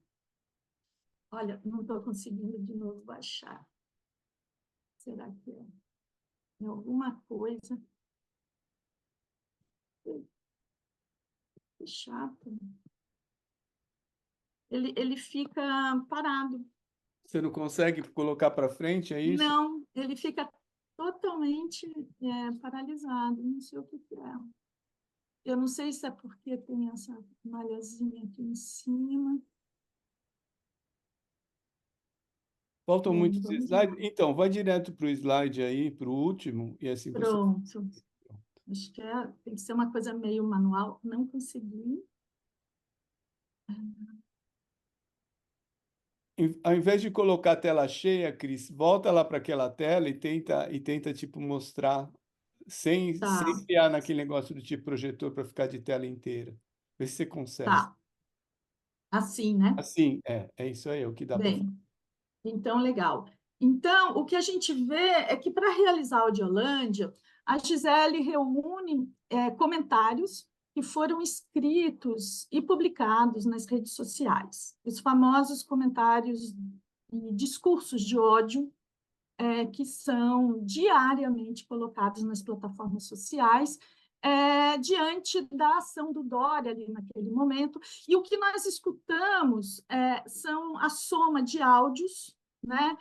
olha, não estou conseguindo de novo baixar. Será que é alguma coisa? Que chato. Ele fica parado. Você não consegue colocar para frente, é isso? Não, ele fica totalmente paralisado. Não sei o que é. Eu não sei se é porque tem essa malhazinha aqui em cima. Faltam Bem, muitos vamos slides. lá. Então, vai direto para o slide aí, para o último, e assim você... Pronto. Acho que tem que ser uma coisa meio manual. Não consegui. Ao invés de colocar a tela cheia, Cris, volta lá para aquela tela e tenta tipo, mostrar sem enfiar naquele negócio do tipo projetor para ficar de tela inteira. Vê se você consegue. Tá. Assim, né? Assim, é isso aí, é o que dá para fazer. Bem, então, legal. Então, o que a gente vê é que, para realizar a Audiolândia, a Gisele reúne comentários que foram escritos e publicados nas redes sociais. Os famosos comentários e discursos de ódio que são diariamente colocados nas plataformas sociais diante da ação do Dória ali naquele momento. E o que nós escutamos são a soma de áudios, né,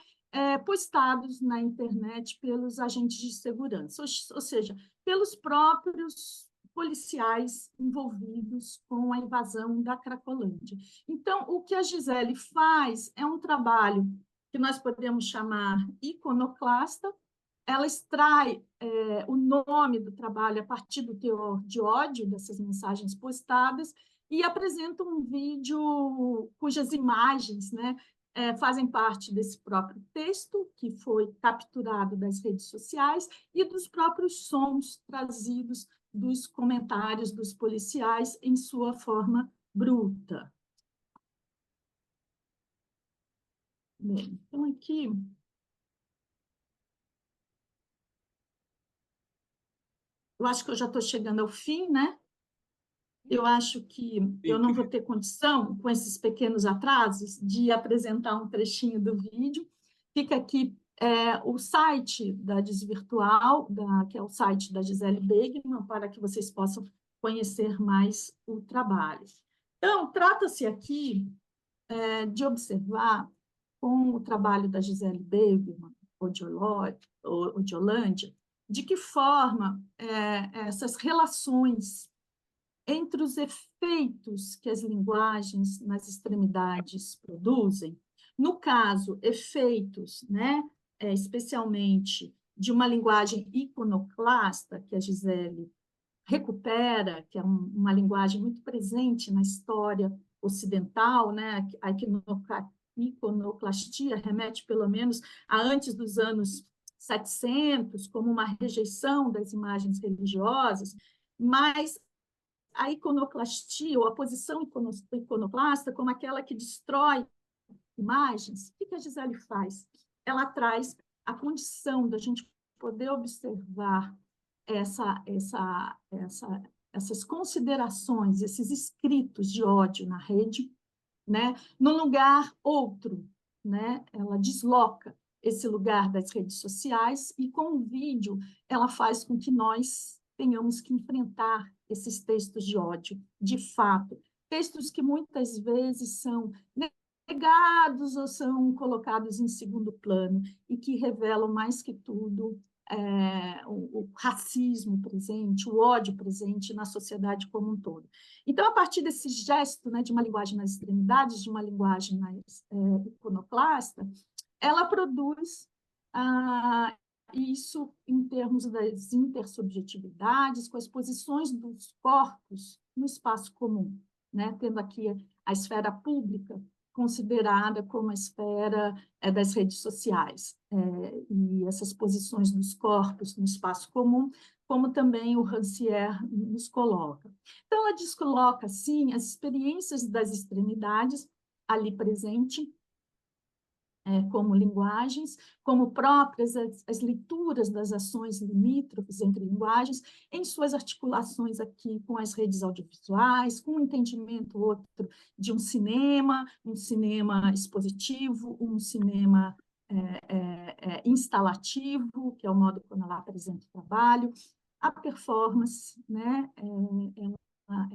postados na internet pelos agentes de segurança, ou seja, pelos próprios policiais envolvidos com a invasão da Cracolândia. Então, o que a Gisele faz é um trabalho que nós podemos chamar iconoclasta. Ela extrai o nome do trabalho a partir do teor de ódio dessas mensagens postadas e apresenta um vídeo cujas imagens, né, fazem parte desse próprio texto que foi capturado das redes sociais e dos próprios sons trazidos dos comentários dos policiais em sua forma bruta. Bem, então aqui eu acho que eu já estou chegando ao fim, né? Eu acho que eu não vou ter condição, com esses pequenos atrasos, de apresentar um trechinho do vídeo. Fica aqui o site da Desvirtual, que é o site da Gisele Begman, para que vocês possam conhecer mais o trabalho. Então, trata-se aqui de observar com o trabalho da Gisele Begman, Odiolândia, de que forma essas relações entre os efeitos que as linguagens nas extremidades produzem, no caso, efeitos, né, especialmente de uma linguagem iconoclasta, que a Gisele recupera, que é uma linguagem muito presente na história ocidental, né? A iconoclastia remete, pelo menos, a antes dos anos 700, como uma rejeição das imagens religiosas, mas a iconoclastia, ou a posição iconoclasta, como aquela que destrói imagens, o que a Gisele faz? Ela traz a condição da gente poder observar essas considerações, esses escritos de ódio na rede, né, num lugar outro, né? Ela desloca esse lugar das redes sociais e com o vídeo ela faz com que nós tenhamos que enfrentar esses textos de ódio, de fato, textos que muitas vezes são negados ou são colocados em segundo plano e que revelam mais que tudo o racismo presente, o ódio presente na sociedade como um todo. Então, a partir desse gesto, né, de uma linguagem nas extremidades, de uma linguagem mais iconoclasta, ela produz isso em termos das intersubjetividades, com as posições dos corpos no espaço comum, né, tendo aqui a esfera pública considerada como a esfera das redes sociais, e essas posições dos corpos no espaço comum, como também o Rancière nos coloca. Então, ela descoloca, assim, as experiências das extremidades ali presente, como linguagens, como próprias as leituras das ações limítrofes entre linguagens, em suas articulações aqui com as redes audiovisuais, com um entendimento outro de um cinema expositivo, um cinema instalativo, que é o modo como ela apresenta o trabalho, a performance, né?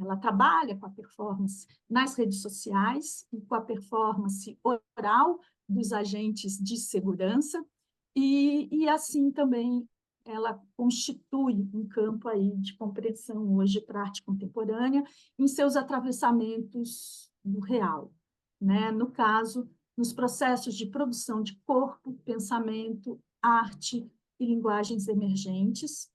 Ela trabalha com a performance nas redes sociais e com a performance oral dos agentes de segurança, e assim também ela constitui um campo aí de compreensão hoje para a arte contemporânea em seus atravessamentos do real, né? No caso, nos processos de produção de corpo, pensamento, arte e linguagens emergentes,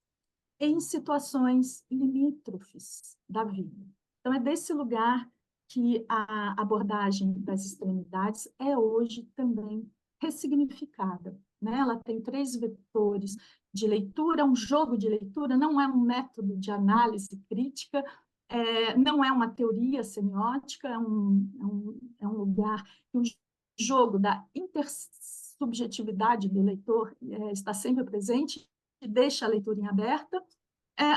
em situações limítrofes da vida. Então, é desse lugar que a abordagem das extremidades é hoje também ressignificada, né? Ela tem 3 vetores de leitura, um jogo de leitura, não é um método de análise crítica, não é uma teoria semiótica, é um lugar, um jogo da intersubjetividade do leitor está sempre presente, e deixa a leitura em aberta,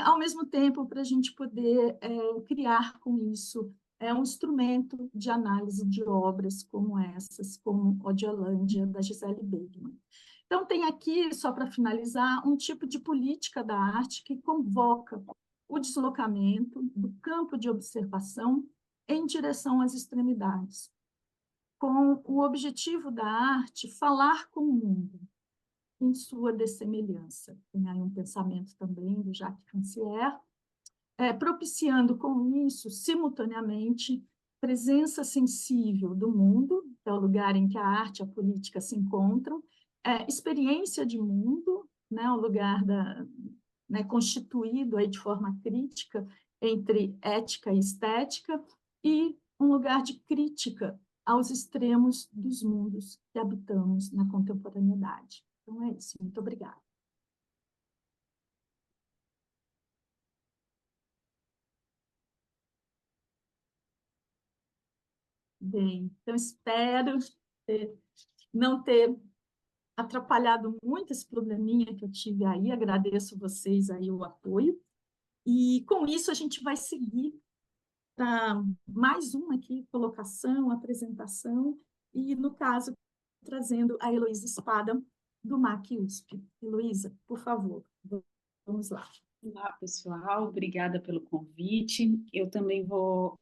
ao mesmo tempo para a gente poder criar com isso um instrumento de análise de obras como essas, como Odiolândia, da Gisele Begman. Então, tem aqui, só para finalizar, um tipo de política da arte que convoca o deslocamento do campo de observação em direção às extremidades, com o objetivo da arte falar com o mundo em sua dessemelhança. Tem aí um pensamento também do Jacques Rancière, propiciando com isso, simultaneamente, presença sensível do mundo, que é o lugar em que a arte e a política se encontram, experiência de mundo, né, o lugar constituído aí de forma crítica entre ética e estética, e um lugar de crítica aos extremos dos mundos que habitamos na contemporaneidade. Então, é isso. Muito obrigada. Bem, então, espero não ter atrapalhado muito esse probleminha que eu tive aí. Agradeço vocês aí o apoio. E, com isso, a gente vai seguir para mais uma aqui, colocação, apresentação, e, no caso, trazendo a Heloísa Espada do MAC USP. Heloísa, por favor, vamos lá. Olá, pessoal, obrigada pelo convite. Eu também vou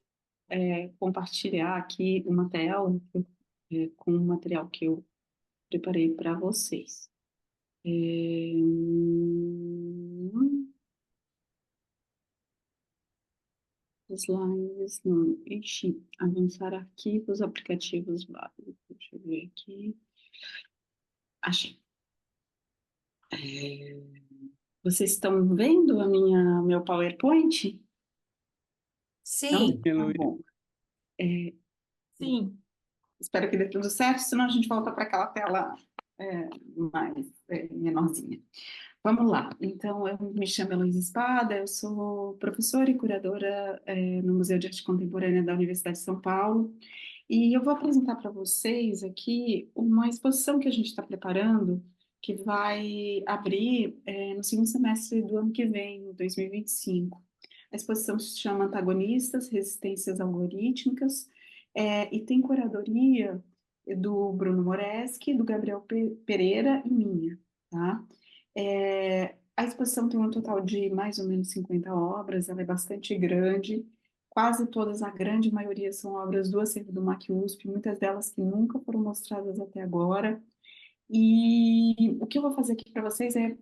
compartilhar aqui uma tela com o material que eu preparei para vocês. Slides, não. Ixi, avançar arquivos, aplicativos básicos. Deixa eu ver aqui. Achei. Vocês estão vendo meu PowerPoint? Sim. Não? Tá bom. Sim. Espero que dê tudo certo, senão a gente volta para aquela tela mais menorzinha. Vamos lá. Então, eu me chamo Heloísa Espada, eu sou professora e curadora no Museu de Arte Contemporânea da Universidade de São Paulo, e eu vou apresentar para vocês aqui uma exposição que a gente está preparando, que vai abrir no segundo semestre do ano que vem, 2025. A exposição se chama Antagonistas, Resistências Algorítmicas, e tem curadoria do Bruno Moreschi, do Gabriel Pereira e minha, tá? A exposição tem um total de mais ou menos 50 obras, ela é bastante grande, quase todas, a grande maioria, são obras do acervo do MAC USP, muitas delas que nunca foram mostradas até agora. E o que eu vou fazer aqui para vocês é,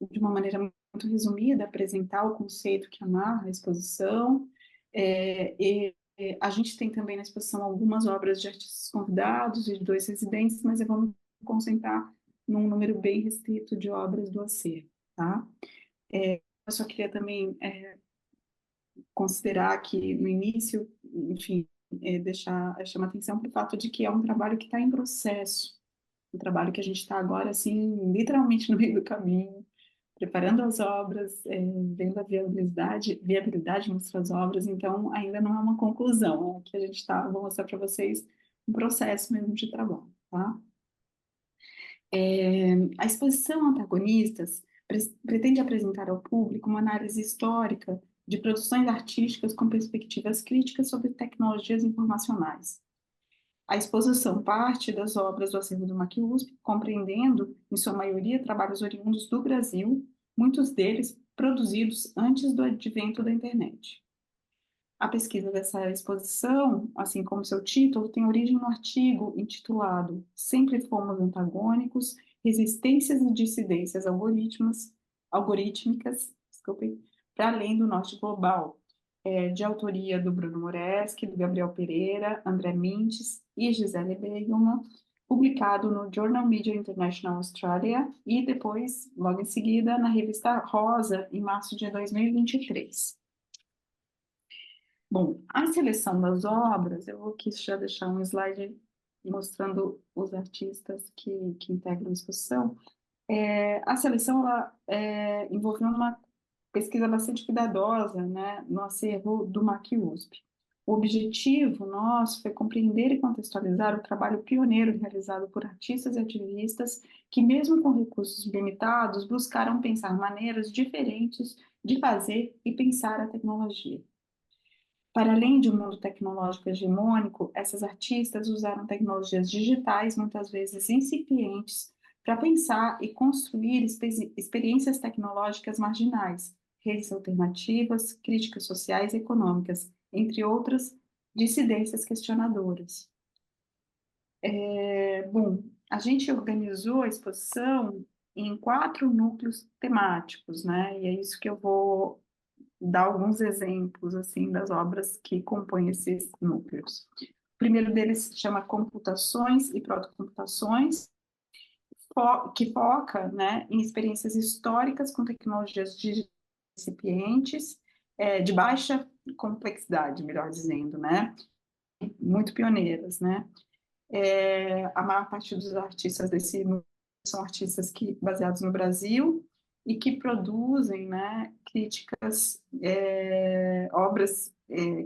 de uma maneira muito resumida, apresentar o conceito que amarra a exposição. A gente tem também na exposição algumas obras de artistas convidados e de 2 residentes, mas eu vou me concentrar num número bem restrito de obras do acervo, tá? Eu só queria também considerar que no início, enfim, chamar atenção para o fato de que é um trabalho que está em processo, um trabalho que a gente está agora, assim, literalmente no meio do caminho, preparando as obras, vendo a viabilidade de mostrar as obras, então ainda não é uma conclusão, que a gente está, vou mostrar para vocês um processo mesmo de trabalho, tá? A exposição Antagonistas pretende apresentar ao público uma análise histórica de produções artísticas com perspectivas críticas sobre tecnologias informacionais. A exposição parte das obras do acervo do MAC USP, compreendendo, em sua maioria, trabalhos oriundos do Brasil, muitos deles produzidos antes do advento da internet. A pesquisa dessa exposição, assim como seu título, tem origem no artigo intitulado Sempre Fomos Antagônicos, Resistências e Dissidências Algorítmicas, para além do Norte Global, de autoria do Bruno Moreschi, do Gabriel Pereira, André Mintes e Gisele Begelman, publicado no Journal Media International Australia e depois, logo em seguida, na revista Rosa, em março de 2023. Bom, a seleção das obras, eu vou aqui já deixar um slide mostrando os artistas que integram a exposição. A seleção envolveu uma pesquisa bastante cuidadosa, né, no acervo do MAC USP. O objetivo nosso foi compreender e contextualizar o trabalho pioneiro realizado por artistas e ativistas que, mesmo com recursos limitados, buscaram pensar maneiras diferentes de fazer e pensar a tecnologia. Para além de um mundo tecnológico hegemônico, essas artistas usaram tecnologias digitais, muitas vezes incipientes, para pensar e construir experiências tecnológicas marginais, redes alternativas, críticas sociais e econômicas, entre outras dissidências questionadoras. Bom, a gente organizou a exposição em 4 núcleos temáticos, né? E é isso que eu vou dar alguns exemplos assim das obras que compõem esses núcleos. O primeiro deles se chama Computações e Protocomputações, que foca, né, em experiências históricas com tecnologias incipientes, de baixa complexidade, melhor dizendo, né, muito pioneiras, né. A maior parte dos artistas desse núcleo são artistas baseados no Brasil e que produzem, né, obras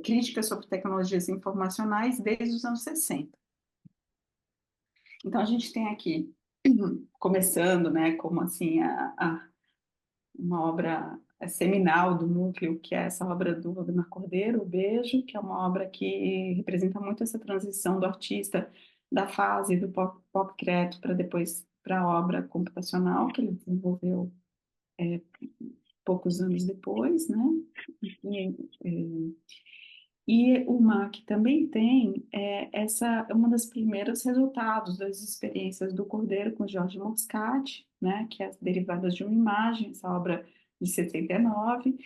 críticas sobre tecnologias informacionais desde os anos 60. Então, a gente tem aqui, começando, né, como assim, uma obra seminal do núcleo, que é essa obra do Valdemar Cordeiro, O Beijo, que é uma obra que representa muito essa transição do artista da fase do pop creto para depois para a obra computacional que ele desenvolveu poucos anos depois, né? E o MAC também tem uma das primeiras resultados das experiências do Cordeiro com Jorge Moscati, né, que é as Derivadas de uma Imagem, essa obra de 79,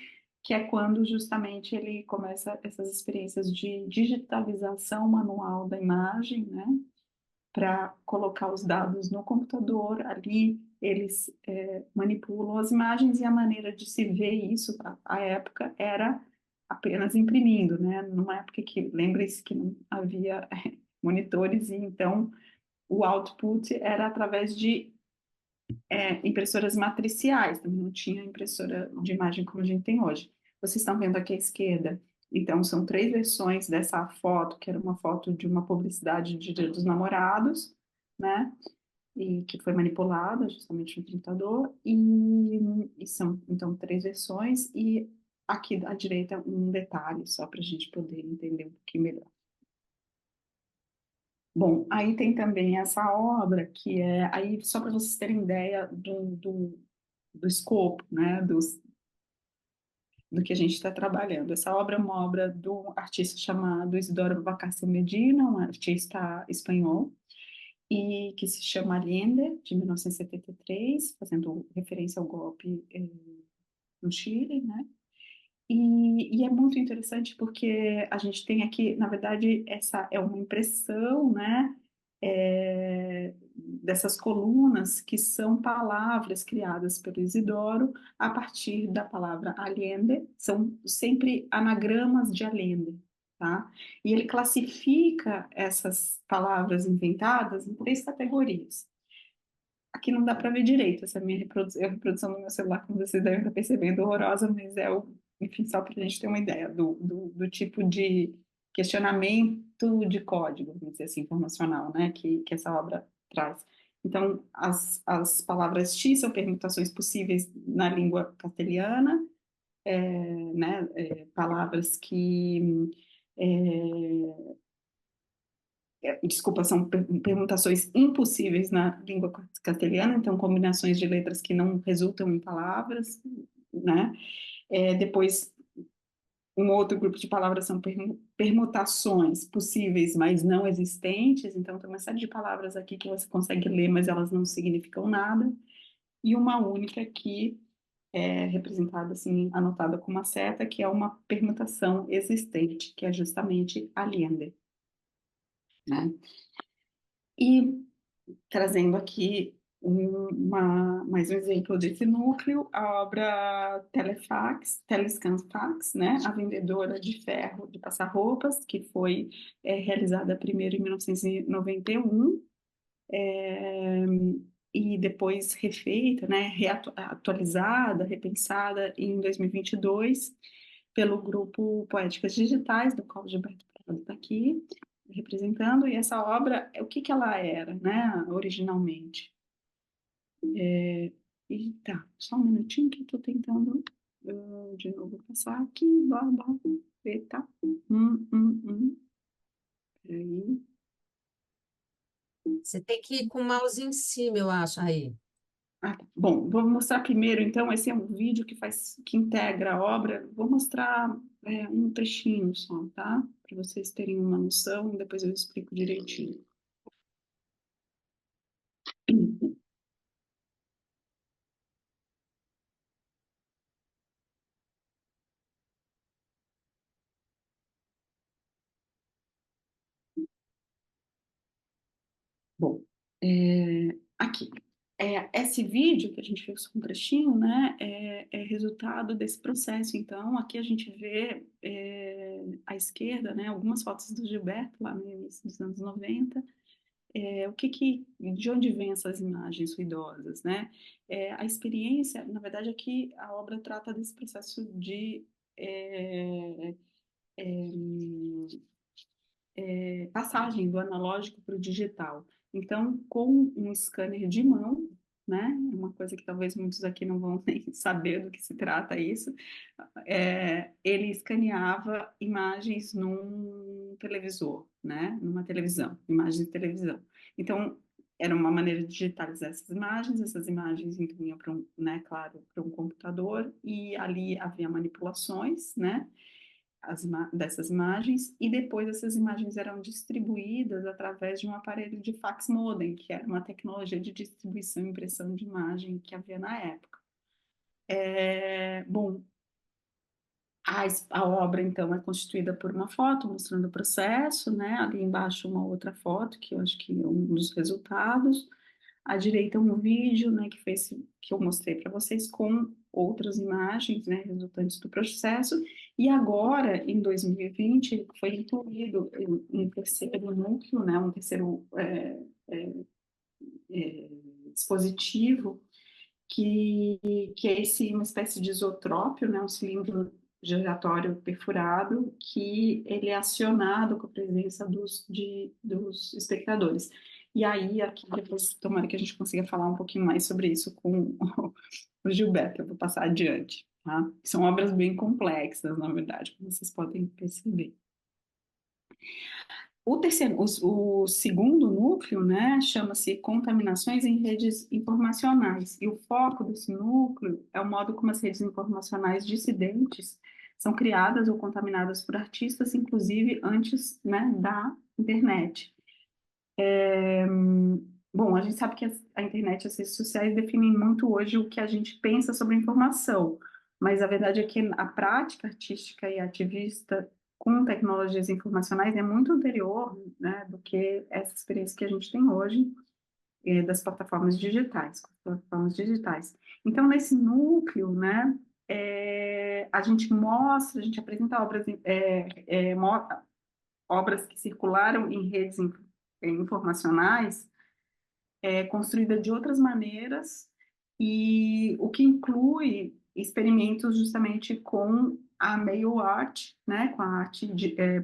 que é quando justamente ele começa essas experiências de digitalização manual da imagem, né, para colocar os dados no computador. Ali eles manipulam as imagens e a maneira de se ver isso, à época, era apenas imprimindo, né? Numa época que, lembre-se que não havia monitores, e então o output era através de impressoras matriciais, também não tinha impressora de imagem como a gente tem hoje. Vocês estão vendo aqui à esquerda, então são 3 versões dessa foto, que era uma foto de uma publicidade de Dia dos Namorados, né? E que foi manipulada justamente no computador, e são, então, 3 versões, e aqui à direita um detalhe, só para a gente poder entender um pouquinho melhor. Bom, aí tem também essa obra, que aí só para vocês terem ideia do escopo, né, do que a gente está trabalhando. Essa obra é uma obra do artista chamado Isidoro Valcárcel Medina, um artista espanhol, e que se chama Allende, de 1973, fazendo referência ao golpe no Chile, né? E é muito interessante porque a gente tem aqui, na verdade, essa é uma impressão, né, dessas colunas, que são palavras criadas pelo Isidoro a partir da palavra Allende, são sempre anagramas de Allende, tá? E ele classifica essas palavras inventadas em 3 categorias. Aqui não dá para ver direito, essa minha reprodução no meu celular, como vocês devem estar percebendo, horrorosa, mas enfim, só para a gente ter uma ideia do tipo de questionamento de código, vamos dizer assim, informacional, né, que essa obra traz. Então, as palavras X são permutações possíveis na língua castelhana, né, palavras que desculpa, são permutações impossíveis na língua castelhana, então combinações de letras que não resultam em palavras, né? Depois, um outro grupo de palavras são permutações possíveis, mas não existentes, então tem uma série de palavras aqui que você consegue ler, mas elas não significam nada, e uma única que é representada assim, anotada com uma seta, que é uma permutação existente, que é justamente Allende, né? E trazendo aqui mais um exemplo desse núcleo, a obra Telescanfax, né, a vendedora de ferro de passar roupas, que foi realizada primeiro em 1991, e depois refeita, né, atualizada, repensada em 2022, pelo grupo Poéticas Digitais, do qual o Gilberto Prado está aqui representando, e essa obra, o que ela era, né, originalmente? E tá, só um minutinho que eu estou tentando de novo passar aqui, ver, tá? Peraí. Você tem que ir com o mouse em cima, eu acho, aí. Bom, vou mostrar primeiro, então, esse é um vídeo que integra a obra. Vou mostrar um trechinho só, tá? Para vocês terem uma noção, depois eu explico direitinho. Bom, aqui. Esse vídeo que a gente fez com um trechinho, né, é resultado desse processo. Então, aqui a gente vê à esquerda, né, algumas fotos do Gilberto, lá no início dos anos 90. De onde vêm essas imagens ruidosas, né? A experiência, na verdade, aqui a obra trata desse processo de passagem do analógico para o digital. Então, com um scanner de mão, né, uma coisa que talvez muitos aqui não vão nem saber do que se trata isso, ele escaneava imagens num televisor, né, numa televisão, imagens de televisão. Então, era uma maneira de digitalizar essas imagens então iam para né, claro, para um computador, e ali havia manipulações, né, dessas imagens, e depois essas imagens eram distribuídas através de um aparelho de fax modem, que era uma tecnologia de distribuição e impressão de imagem que havia na época. Bom, a obra, então, é constituída por uma foto mostrando o processo, né? Ali embaixo uma outra foto, que eu acho que é um dos resultados. À direita um vídeo, né, que eu mostrei para vocês com outras imagens, né, resultantes do processo. E agora, em 2020, foi incluído um terceiro núcleo, né, um terceiro dispositivo, que é uma espécie de isotrópio, né, um cilindro giratório perfurado, que ele é acionado com a presença dos espectadores. E aí, aqui depois, tomara que a gente consiga falar um pouquinho mais sobre isso com o Gilberto, eu vou passar adiante, tá? São obras bem complexas, na verdade, como vocês podem perceber. O segundo núcleo, né, chama-se Contaminações em Redes Informacionais, e o foco desse núcleo é o modo como as redes informacionais dissidentes são criadas ou contaminadas por artistas, inclusive antes, né, da internet. Bom, a gente sabe que a internet e as redes sociais definem muito hoje o que a gente pensa sobre informação, mas a verdade é que a prática artística e ativista com tecnologias informacionais é muito anterior, né, do que essa experiência que a gente tem hoje das plataformas digitais, Então, nesse núcleo, né, a gente apresenta obras que circularam em redes informacionais, construída de outras maneiras, e o que inclui experimentos justamente com a mail art, né, com a arte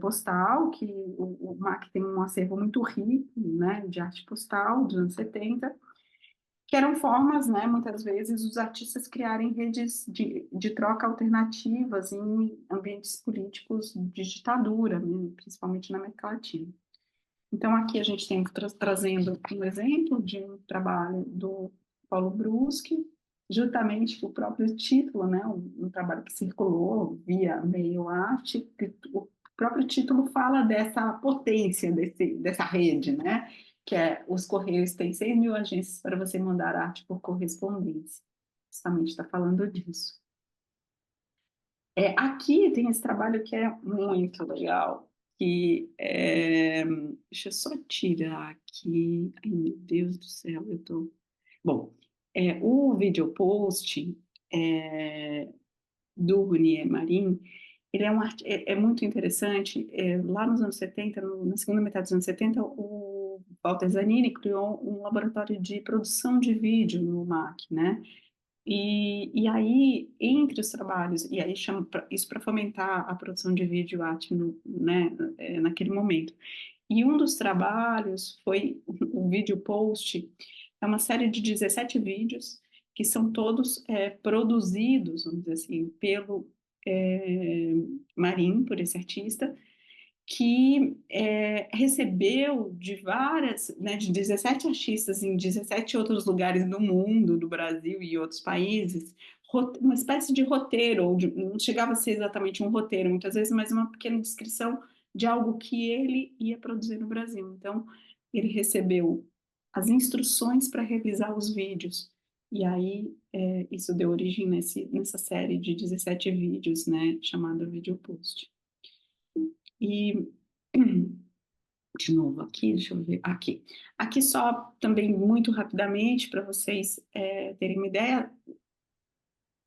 postal, que o MAC tem um acervo muito rico, né, de arte postal dos anos 70, que eram formas, né, muitas vezes, os artistas criarem redes de troca alternativas em ambientes políticos de ditadura, né, principalmente na América Latina. Então, aqui a gente tem trazendo um exemplo de um trabalho do Paulo Bruschi, justamente o próprio título, né, um trabalho que circulou via mail art, o próprio título fala dessa potência dessa rede, né, que é os Correios têm 6.000 agências para você mandar arte por correspondência. Justamente está falando disso. Aqui tem esse trabalho que é muito legal, que deixa eu só tirar aqui. Ai, meu Deus do céu, eu tô. Bom, o video post do Ronier Marin, ele é muito interessante. Lá nos anos 70, na segunda metade dos anos 70, o Walter Zanini criou um laboratório de produção de vídeo no MAC, né? E aí, entre os trabalhos, e aí chama isso para fomentar a produção de vídeo arte né, naquele momento. E um dos trabalhos foi o vídeo post, é uma série de 17 vídeos, que são todos produzidos, vamos dizer assim, pelo Marin, por esse artista, que recebeu de né, de 17 artistas em 17 outros lugares do mundo, do Brasil e outros países, uma espécie de roteiro, não chegava a ser exatamente um roteiro, muitas vezes, mas uma pequena descrição de algo que ele ia produzir no Brasil. Então, ele recebeu as instruções para revisar os vídeos, e aí isso deu origem nessa série de 17 vídeos, né, chamada Video Post. E, de novo, aqui, deixa eu ver, aqui. Aqui só também muito rapidamente, para vocês terem uma ideia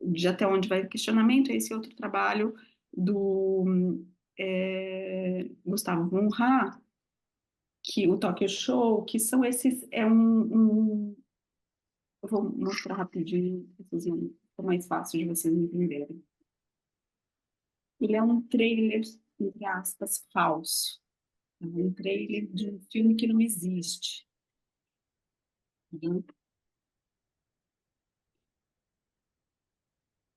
de até onde vai o questionamento, esse outro trabalho do Gustavo von Ra, que o Tokyo Show, que são esses, eu vou mostrar rapidinho, é mais fácil de vocês entenderem. Ele é um trailer, entre aspas, falso. É um trailer de um filme que não existe.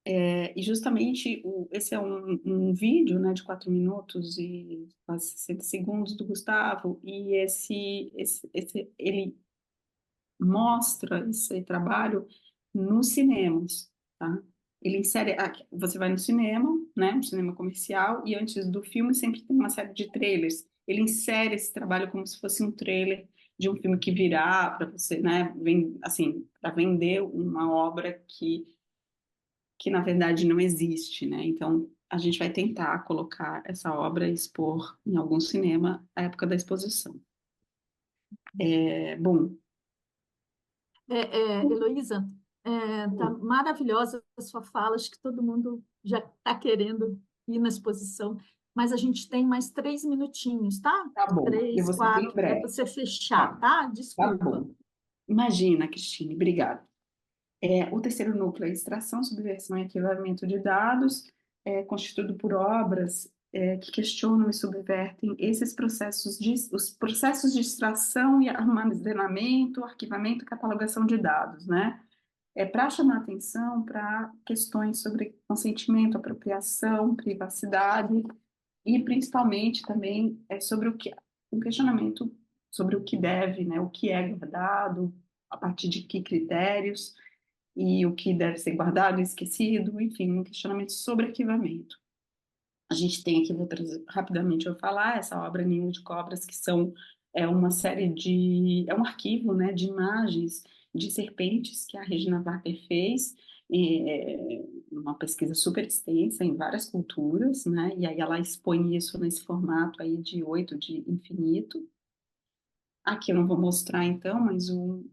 E justamente esse é um vídeo, né, de 4 minutos e quase 60 segundos do Gustavo, e ele mostra esse trabalho nos cinemas, tá? Ele insere, você vai no cinema, né, no cinema comercial, e antes do filme sempre tem uma série de trailers. Ele insere esse trabalho como se fosse um trailer de um filme que virá para você, né, assim, para vender uma obra que na verdade não existe, né? Então a gente vai tentar colocar essa obra e expor em algum cinema à época da exposição. Bom, Heloísa, tá maravilhosa a sua fala, acho que todo mundo já está querendo ir na exposição, mas a gente tem mais 3 minutinhos, tá? tá bom, eu 3, vou ser bem 4, para breve. você fechar, tá? Tá Desculpa. bom. Imagina, Cristine, obrigada. O terceiro núcleo é extração, subversão e arquivamento de dados, constituído por obras que questionam e subvertem os processos de extração e armazenamento, arquivamento e catalogação de dados, né? Para chamar atenção para questões sobre consentimento, apropriação, privacidade e principalmente também sobre um questionamento sobre o que deve, né? O que é guardado, a partir de que critérios e o que deve ser guardado e esquecido, enfim, um questionamento sobre arquivamento. A gente tem aqui, vou trazer rapidamente, eu falar, essa obra Ninho de Cobras, que uma série é um arquivo, né, de imagens de serpentes que a Regina Barker fez, uma pesquisa super extensa em várias culturas, né, e aí ela expõe isso nesse formato aí de 8 de infinito. Aqui eu não vou mostrar então, mas um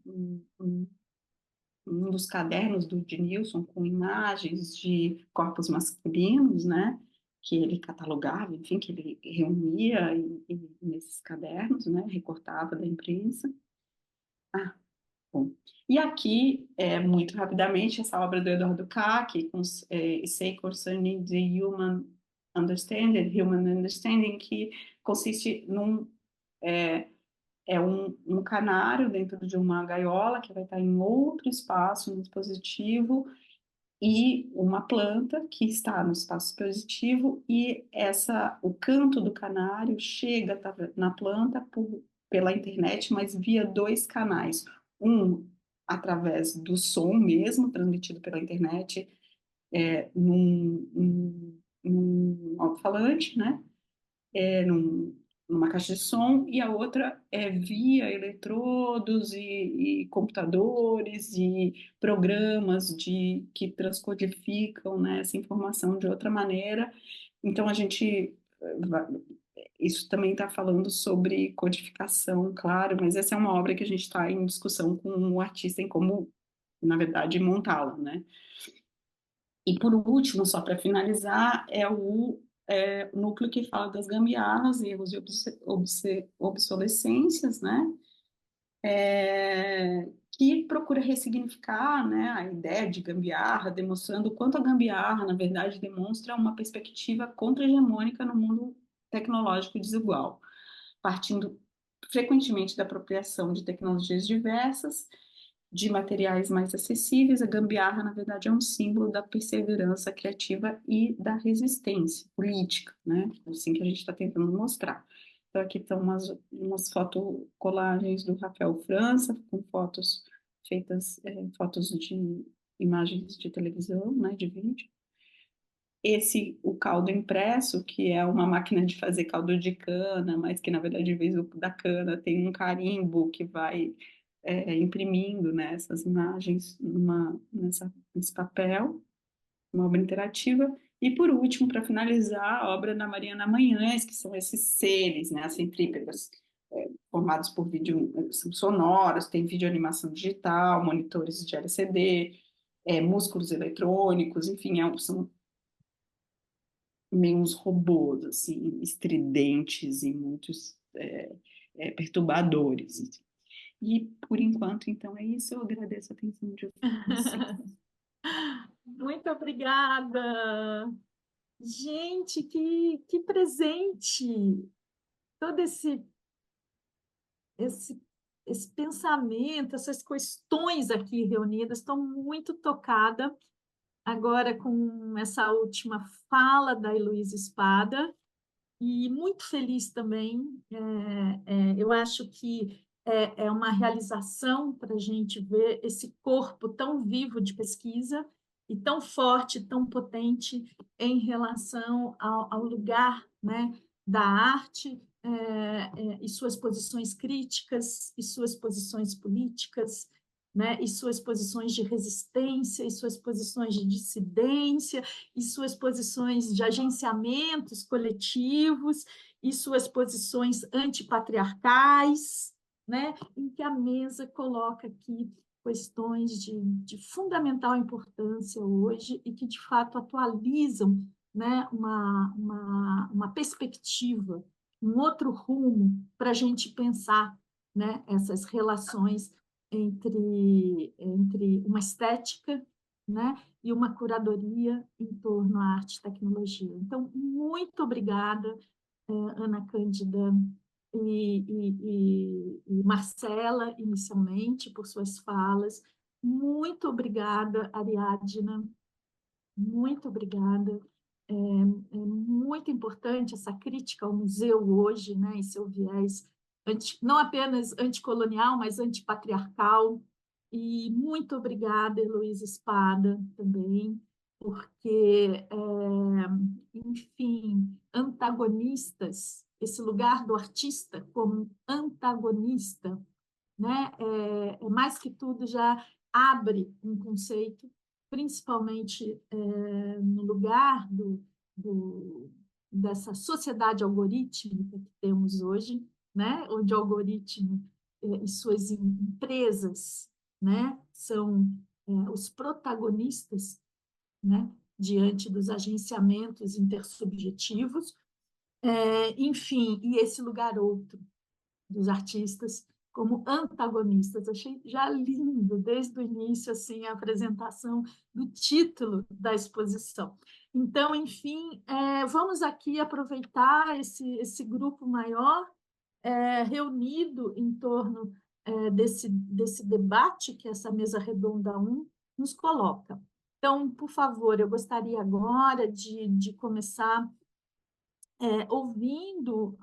dos cadernos do Ednilson com imagens de corpos masculinos, né, que ele catalogava, enfim, que ele reunia nesses cadernos, né, recortava da imprensa. Bom. E aqui, muito rapidamente, essa obra do Eduardo Kac, com Essay Concerning the Human Understanding, que consiste um canário dentro de uma gaiola que vai estar em outro espaço, no dispositivo, e uma planta que está no espaço positivo, e o canto do canário chega na planta pela internet, mas via 2 canais. Um através do som mesmo, transmitido pela internet, num alto-falante, né? Numa caixa de som, e a outra é via eletrodos e computadores e programas que transcodificam, né, essa informação de outra maneira. Então, isso também está falando sobre codificação, claro, mas essa é uma obra que a gente está em discussão com o artista em como, na verdade, montá-la, né? E, por último, só para finalizar, o núcleo que fala das gambiarras, erros e obsolescências, né? Que procura ressignificar, né, a ideia de gambiarra, demonstrando o quanto a gambiarra, na verdade, demonstra uma perspectiva contra-hegemônica no mundo tecnológico desigual, partindo frequentemente da apropriação de tecnologias diversas, de materiais mais acessíveis. A gambiarra, na verdade, é um símbolo da perseverança criativa e da resistência política, né? Assim que a gente está tentando mostrar. Então, aqui estão umas fotocolagens do Rafael França, com fotos feitas, fotos de imagens de televisão, né, de vídeo. O caldo impresso, que é uma máquina de fazer caldo de cana, mas que, na verdade, em vez da cana, tem um carimbo que vai imprimindo, né, essas imagens nesse papel, uma obra interativa. E, por último, para finalizar, a obra da Mariana Manhães, que são esses seres, né, as centrípegas, formados por vídeo, são sonoros, tem videoanimação digital, monitores de LCD, músculos eletrônicos, enfim, são meio uns robôs, assim, estridentes e muitos perturbadores. Assim. E, por enquanto, então, é isso. Eu agradeço a atenção de vocês. Muito obrigada! Gente, que presente! Todo esse pensamento, essas questões aqui reunidas, estou muito tocada agora com essa última fala da Heloísa Spada, e muito feliz também. Eu acho que é uma realização para a gente ver esse corpo tão vivo de pesquisa e tão forte, tão potente em relação ao lugar, né, da arte e suas posições críticas e suas posições políticas, né, e suas posições de resistência, e suas posições de dissidência, e suas posições de agenciamentos coletivos, e suas posições antipatriarcais, né, em que a mesa coloca aqui questões de fundamental importância hoje e que, de fato, atualizam, né, uma perspectiva, um outro rumo para a gente pensar, né, essas relações entre uma estética, né, e uma curadoria em torno à arte e tecnologia. Então, muito obrigada, Ana Cândida e Marcela, inicialmente, por suas falas. Muito obrigada, Ariadna. Muito obrigada. É muito importante essa crítica ao museu hoje, né, e seu viés não apenas anticolonial, mas antipatriarcal. E muito obrigada, Heloísa Espada, também, porque, enfim, antagonistas, esse lugar do artista como antagonista, né, mais que tudo já abre um conceito, principalmente no lugar dessa sociedade algorítmica que temos hoje, né, onde o algoritmo e suas empresas, né, são os protagonistas, né, diante dos agenciamentos intersubjetivos, enfim, e esse lugar outro dos artistas como antagonistas. Achei já lindo, desde o início, assim, a apresentação do título da exposição. Então, enfim, vamos aqui aproveitar esse grupo maior reunido em torno desse debate que essa mesa redonda 1 nos coloca. Então, por favor, eu gostaria agora de começar ouvindo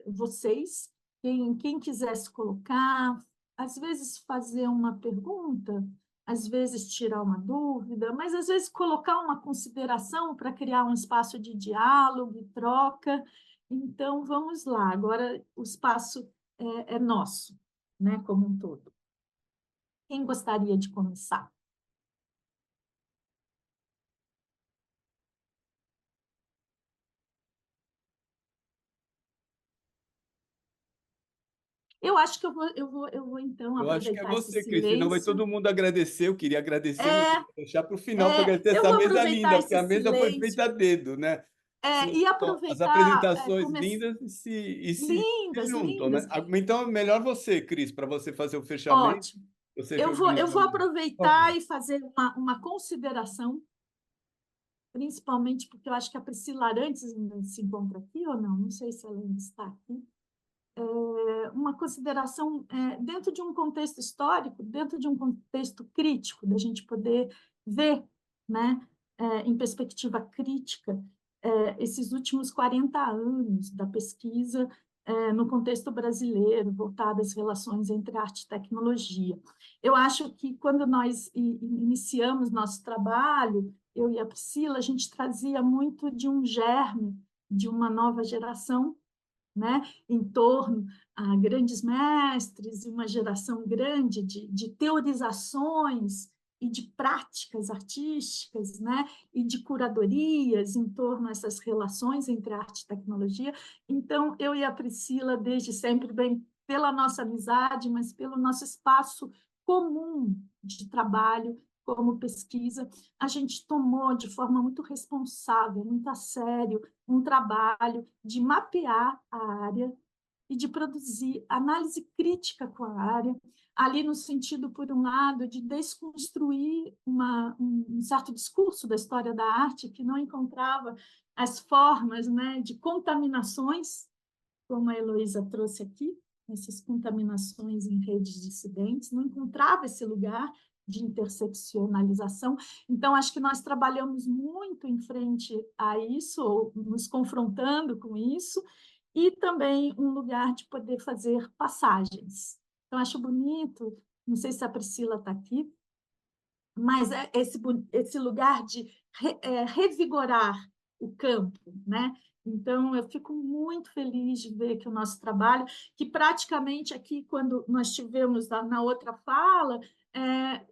vocês, quem quisesse colocar, às vezes fazer uma pergunta, às vezes tirar uma dúvida, mas às vezes colocar uma consideração para criar um espaço de diálogo e troca. Então, vamos lá, agora o espaço é nosso, né, como um todo. Quem gostaria de começar? Eu acho que eu vou então Eu acho que é aproveitar esse você, Cris, senão vai silêncio. todo mundo agradecer. Eu queria agradecer, mas eu vou deixar para o final para agradecer Eu essa vou mesa aproveitar linda, porque esse a mesa foi feita silêncio a dedo, né? e As aproveitar, apresentações lindas se lindas, juntam, né? lindas. Então, melhor você, Cris, para você fazer o fechamento, Ótimo. você Eu reorganizar. vou Por aproveitar favor. e fazer uma consideração, principalmente porque eu acho que a Priscila Arantes ainda se encontra aqui ou não sei se ela ainda está aqui. Uma consideração dentro de um contexto histórico, dentro de um contexto crítico, da gente poder ver, né, em perspectiva crítica, esses últimos 40 anos da pesquisa no contexto brasileiro, voltada às relações entre arte e tecnologia. Eu acho que quando nós iniciamos nosso trabalho, eu e a Priscila, a gente trazia muito de um germe de uma nova geração, né, em torno a grandes mestres e uma geração grande de teorizações e de práticas artísticas, né, e de curadorias em torno a essas relações entre arte e tecnologia. Então, eu e a Priscila, desde sempre, bem pela nossa amizade, mas pelo nosso espaço comum de trabalho, como pesquisa, a gente tomou de forma muito responsável, muito a sério, um trabalho de mapear a área e de produzir análise crítica com a área, ali no sentido, por um lado, de desconstruir um certo discurso da história da arte que não encontrava as formas, né, de contaminações, como a Heloísa trouxe aqui, essas contaminações em redes dissidentes, não encontrava esse lugar de interseccionalização. Então, acho que nós trabalhamos muito em frente a isso, ou nos confrontando com isso, e também um lugar de poder fazer passagens. Então, acho bonito, não sei se a Priscila está aqui, mas é esse lugar de revigorar o campo, né? Então, eu fico muito feliz de ver que o nosso trabalho, que praticamente aqui, quando nós tivemos na outra fala,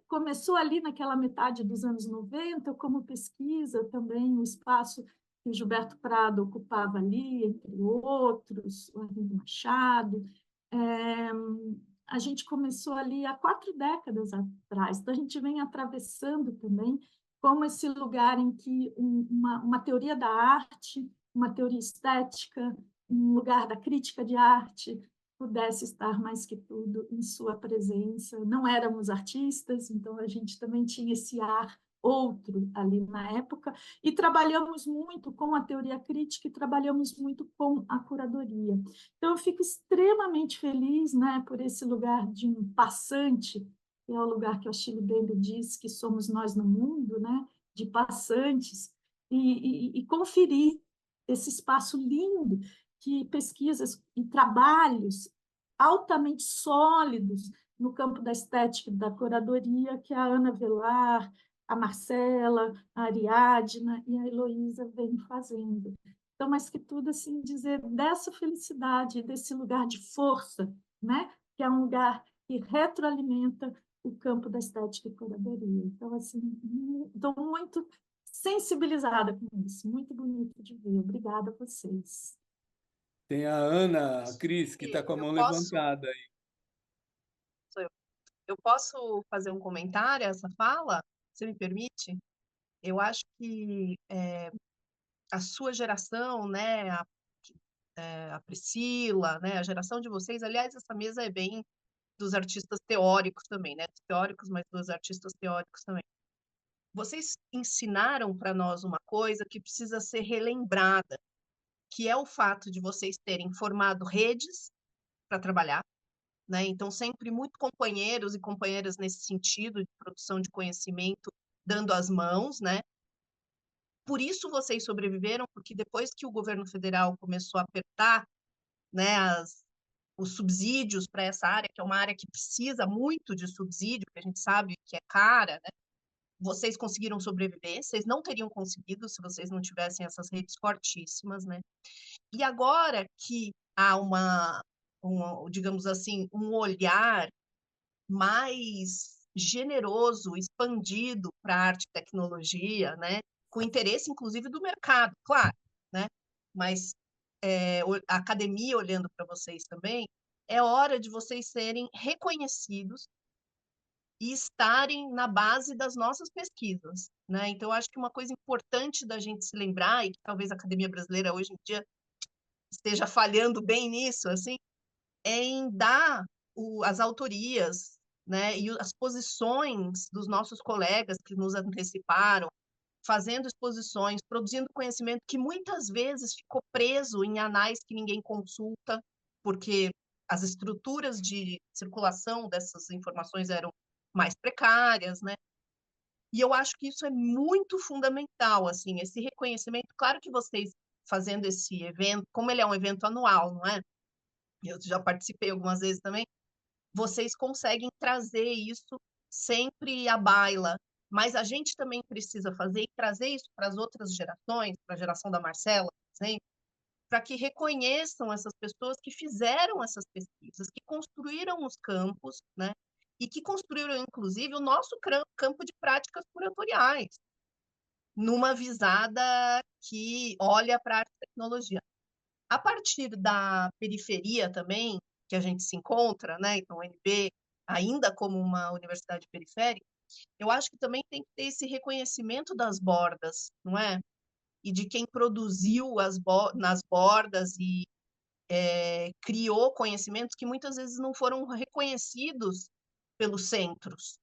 começou ali naquela metade dos anos 90, como pesquisa também, o espaço que o Gilberto Prado ocupava ali, entre outros, o Arlindo Machado. A gente começou ali há 4 décadas atrás, então a gente vem atravessando também como esse lugar em que uma teoria da arte, uma teoria estética, um lugar da crítica de arte pudesse estar mais que tudo em sua presença. Não éramos artistas, então a gente também tinha esse ar outro ali na época, e trabalhamos muito com a teoria crítica e trabalhamos muito com a curadoria. Então, eu fico extremamente feliz, né, por esse lugar de um passante, que é o lugar que o Achille Mbembe diz que somos nós no mundo, né, de passantes, e conferir esse espaço lindo que pesquisas e trabalhos altamente sólidos no campo da estética e da curadoria, que a Ana Velar, a Marcela, a Ariadna e a Heloísa vêm fazendo. Então, mais que tudo, assim, dizer dessa felicidade, desse lugar de força, né? Que é um lugar que retroalimenta o campo da estética e curadoria. Então, assim, estou muito sensibilizada com isso, muito bonito de ver. Obrigada a vocês. Tem a Ana, a Cris, que está com a mão levantada aí. Eu posso fazer um comentário a essa fala? Você me permite? Eu acho que a sua geração, né, a Priscila, né, a geração de vocês, aliás, essa mesa é bem dos artistas teóricos também, né, dos teóricos, mas dos artistas teóricos também. Vocês ensinaram para nós uma coisa que precisa ser relembrada, que é o fato de vocês terem formado redes para trabalhar, né? Então, sempre muito companheiros e companheiras nesse sentido de produção de conhecimento, dando as mãos, né? Por isso vocês sobreviveram, porque depois que o governo federal começou a apertar, né, os subsídios para essa área, que é uma área que precisa muito de subsídio, que a gente sabe que é cara, né? Vocês conseguiram sobreviver, vocês não teriam conseguido se vocês não tivessem essas redes fortíssimas, né? E agora que há digamos assim, um olhar mais generoso, expandido para a arte e tecnologia, né? Com interesse, inclusive, do mercado, claro, né? Mas a academia olhando para vocês também, é hora de vocês serem reconhecidos e estarem na base das nossas pesquisas, né? Então, acho que uma coisa importante da gente se lembrar, e que talvez a Academia Brasileira hoje em dia esteja falhando bem nisso, assim, é em dar as autorias, né, e as posições dos nossos colegas que nos anteciparam, fazendo exposições, produzindo conhecimento que muitas vezes ficou preso em anais que ninguém consulta, porque as estruturas de circulação dessas informações eram mais precárias, né? E eu acho que isso é muito fundamental, assim, esse reconhecimento. Claro que vocês fazendo esse evento, como ele é um evento anual, não é? Eu já participei algumas vezes também, vocês conseguem trazer isso sempre à baila, mas a gente também precisa fazer e trazer isso para as outras gerações, para a geração da Marcela, por exemplo, para que reconheçam essas pessoas que fizeram essas pesquisas, que construíram os campos, né? E que construíram, inclusive, o nosso campo de práticas curatoriais, numa visada que olha para a arte e tecnologia. A partir da periferia também, que a gente se encontra, né? Então, a UNB, ainda como uma universidade periférica, eu acho que também tem que ter esse reconhecimento das bordas, não é? E de quem produziu nas bordas e criou conhecimentos que muitas vezes não foram reconhecidos pelos centros.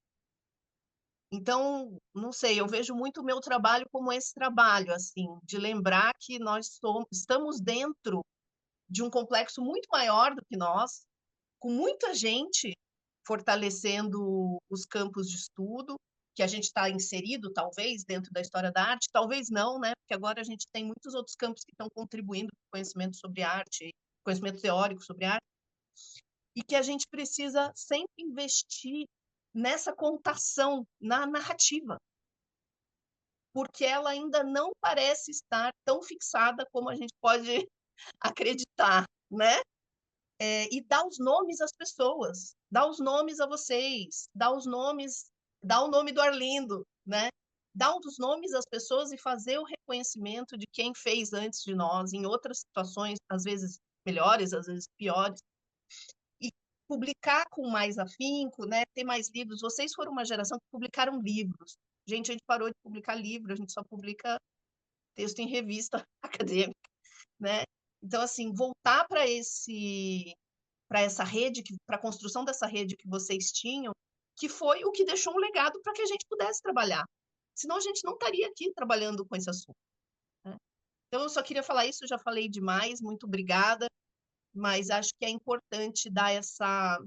Então, não sei, eu vejo muito o meu trabalho como esse trabalho, assim, de lembrar que nós estamos dentro de um complexo muito maior do que nós, com muita gente fortalecendo os campos de estudo, que a gente está inserido, talvez, dentro da história da arte, talvez não, né? Porque agora a gente tem muitos outros campos que estão contribuindo com o conhecimento sobre arte conhecimento teórico sobre arte, e que a gente precisa sempre investir nessa contação, na narrativa, porque ela ainda não parece estar tão fixada como a gente pode acreditar, né? E dar os nomes às pessoas, dar os nomes a vocês, dar os nomes, dar o nome do Arlindo, né? Dar os nomes às pessoas e fazer o reconhecimento de quem fez antes de nós, em outras situações, às vezes melhores, às vezes piores, e publicar com mais afinco, né? Ter mais livros. Vocês foram uma geração que publicaram livros. Gente, a gente parou de publicar livro, a gente só publica texto em revista acadêmica, né? Então, assim, voltar para essa rede, para a construção dessa rede que vocês tinham, que foi o que deixou um legado para que a gente pudesse trabalhar. Senão a gente não estaria aqui trabalhando com esse assunto, né? Então, eu só queria falar isso, eu já falei demais, muito obrigada, mas acho que é importante dar essa...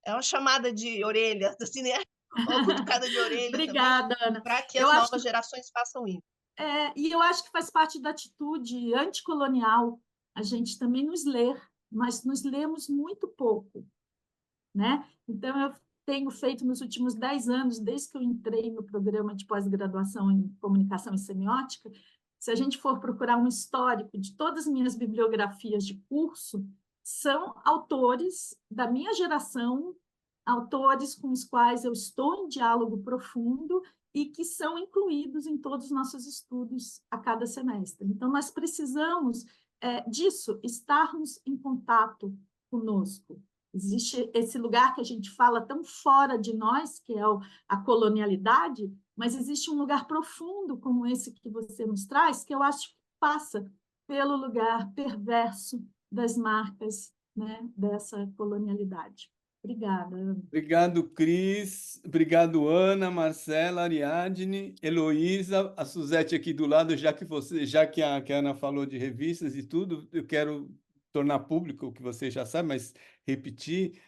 É uma chamada de orelha, assim, né? Uma cutucada de orelha Obrigada, Ana. para que as novas gerações façam isso. E eu acho que faz parte da atitude anticolonial a gente também nos ler, mas nos lemos muito pouco, né? Então, eu tenho feito nos últimos 10 anos, desde que eu entrei no programa de pós-graduação em comunicação e semiótica, se a gente for procurar um histórico de todas as minhas bibliografias de curso, são autores da minha geração, autores com os quais eu estou em diálogo profundo e que são incluídos em todos os nossos estudos a cada semestre. Então, nós precisamos disso, estarmos em contato conosco. Existe esse lugar que a gente fala tão fora de nós, que é a colonialidade, mas existe um lugar profundo como esse que você nos traz, que eu acho que passa pelo lugar perverso das marcas, né, dessa colonialidade. Obrigada, Ana. Obrigado, Cris. Obrigado, Ana, Marcela, Ariadne, Heloísa, a Suzete aqui do lado, já que a Ana falou de revistas e tudo, eu quero tornar público o que você já sabe, mas repetir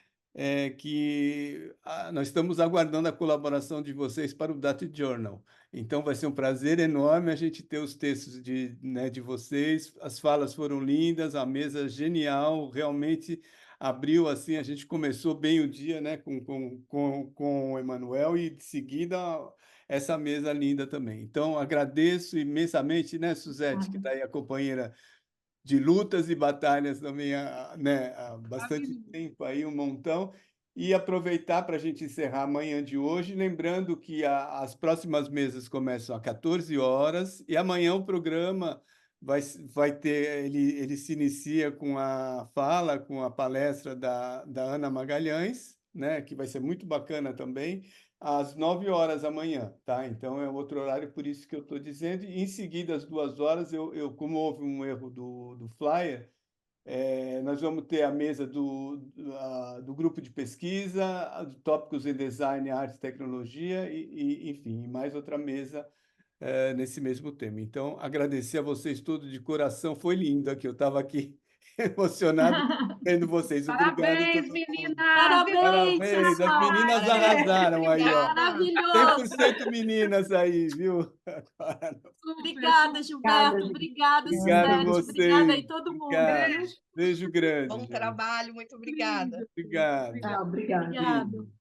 que nós estamos aguardando a colaboração de vocês para o Data Journal. Então, vai ser um prazer enorme a gente ter os textos de vocês. As falas foram lindas, a mesa genial, realmente abriu assim, a gente começou bem o dia, né, com o Emanuel e de seguida essa mesa linda também. Então, agradeço imensamente, né, Suzete, que está aí a companheira de lutas e batalhas também há bastante tempo, aí um montão, e aproveitar para a gente encerrar amanhã de hoje, lembrando que as próximas mesas começam às 14 horas, e amanhã o programa vai ter, ele se inicia com com a palestra da Ana Magalhães, né, que vai ser muito bacana também, às 9 horas da manhã, tá? Então, é outro horário, por isso que eu estou dizendo. E, em seguida, às 2 horas, como houve um erro do flyer, nós vamos ter a mesa do grupo de pesquisa, tópicos em design, arte e tecnologia, enfim, mais outra mesa nesse mesmo tema. Então, agradecer a vocês todos de coração. Foi lindo aqui, eu estava aqui emocionado vendo vocês. Parabéns, Obrigado, meninas! Parabéns, as meninas arrasaram aí, ó. maravilhoso! 100% meninas aí, viu? Obrigada, Gilberto. Obrigada, Obrigado Suzete. vocês. Obrigada aí todo mundo. Obrigado. Beijo grande. Bom gente. trabalho, muito obrigada. Obrigado. Obrigada. Obrigada.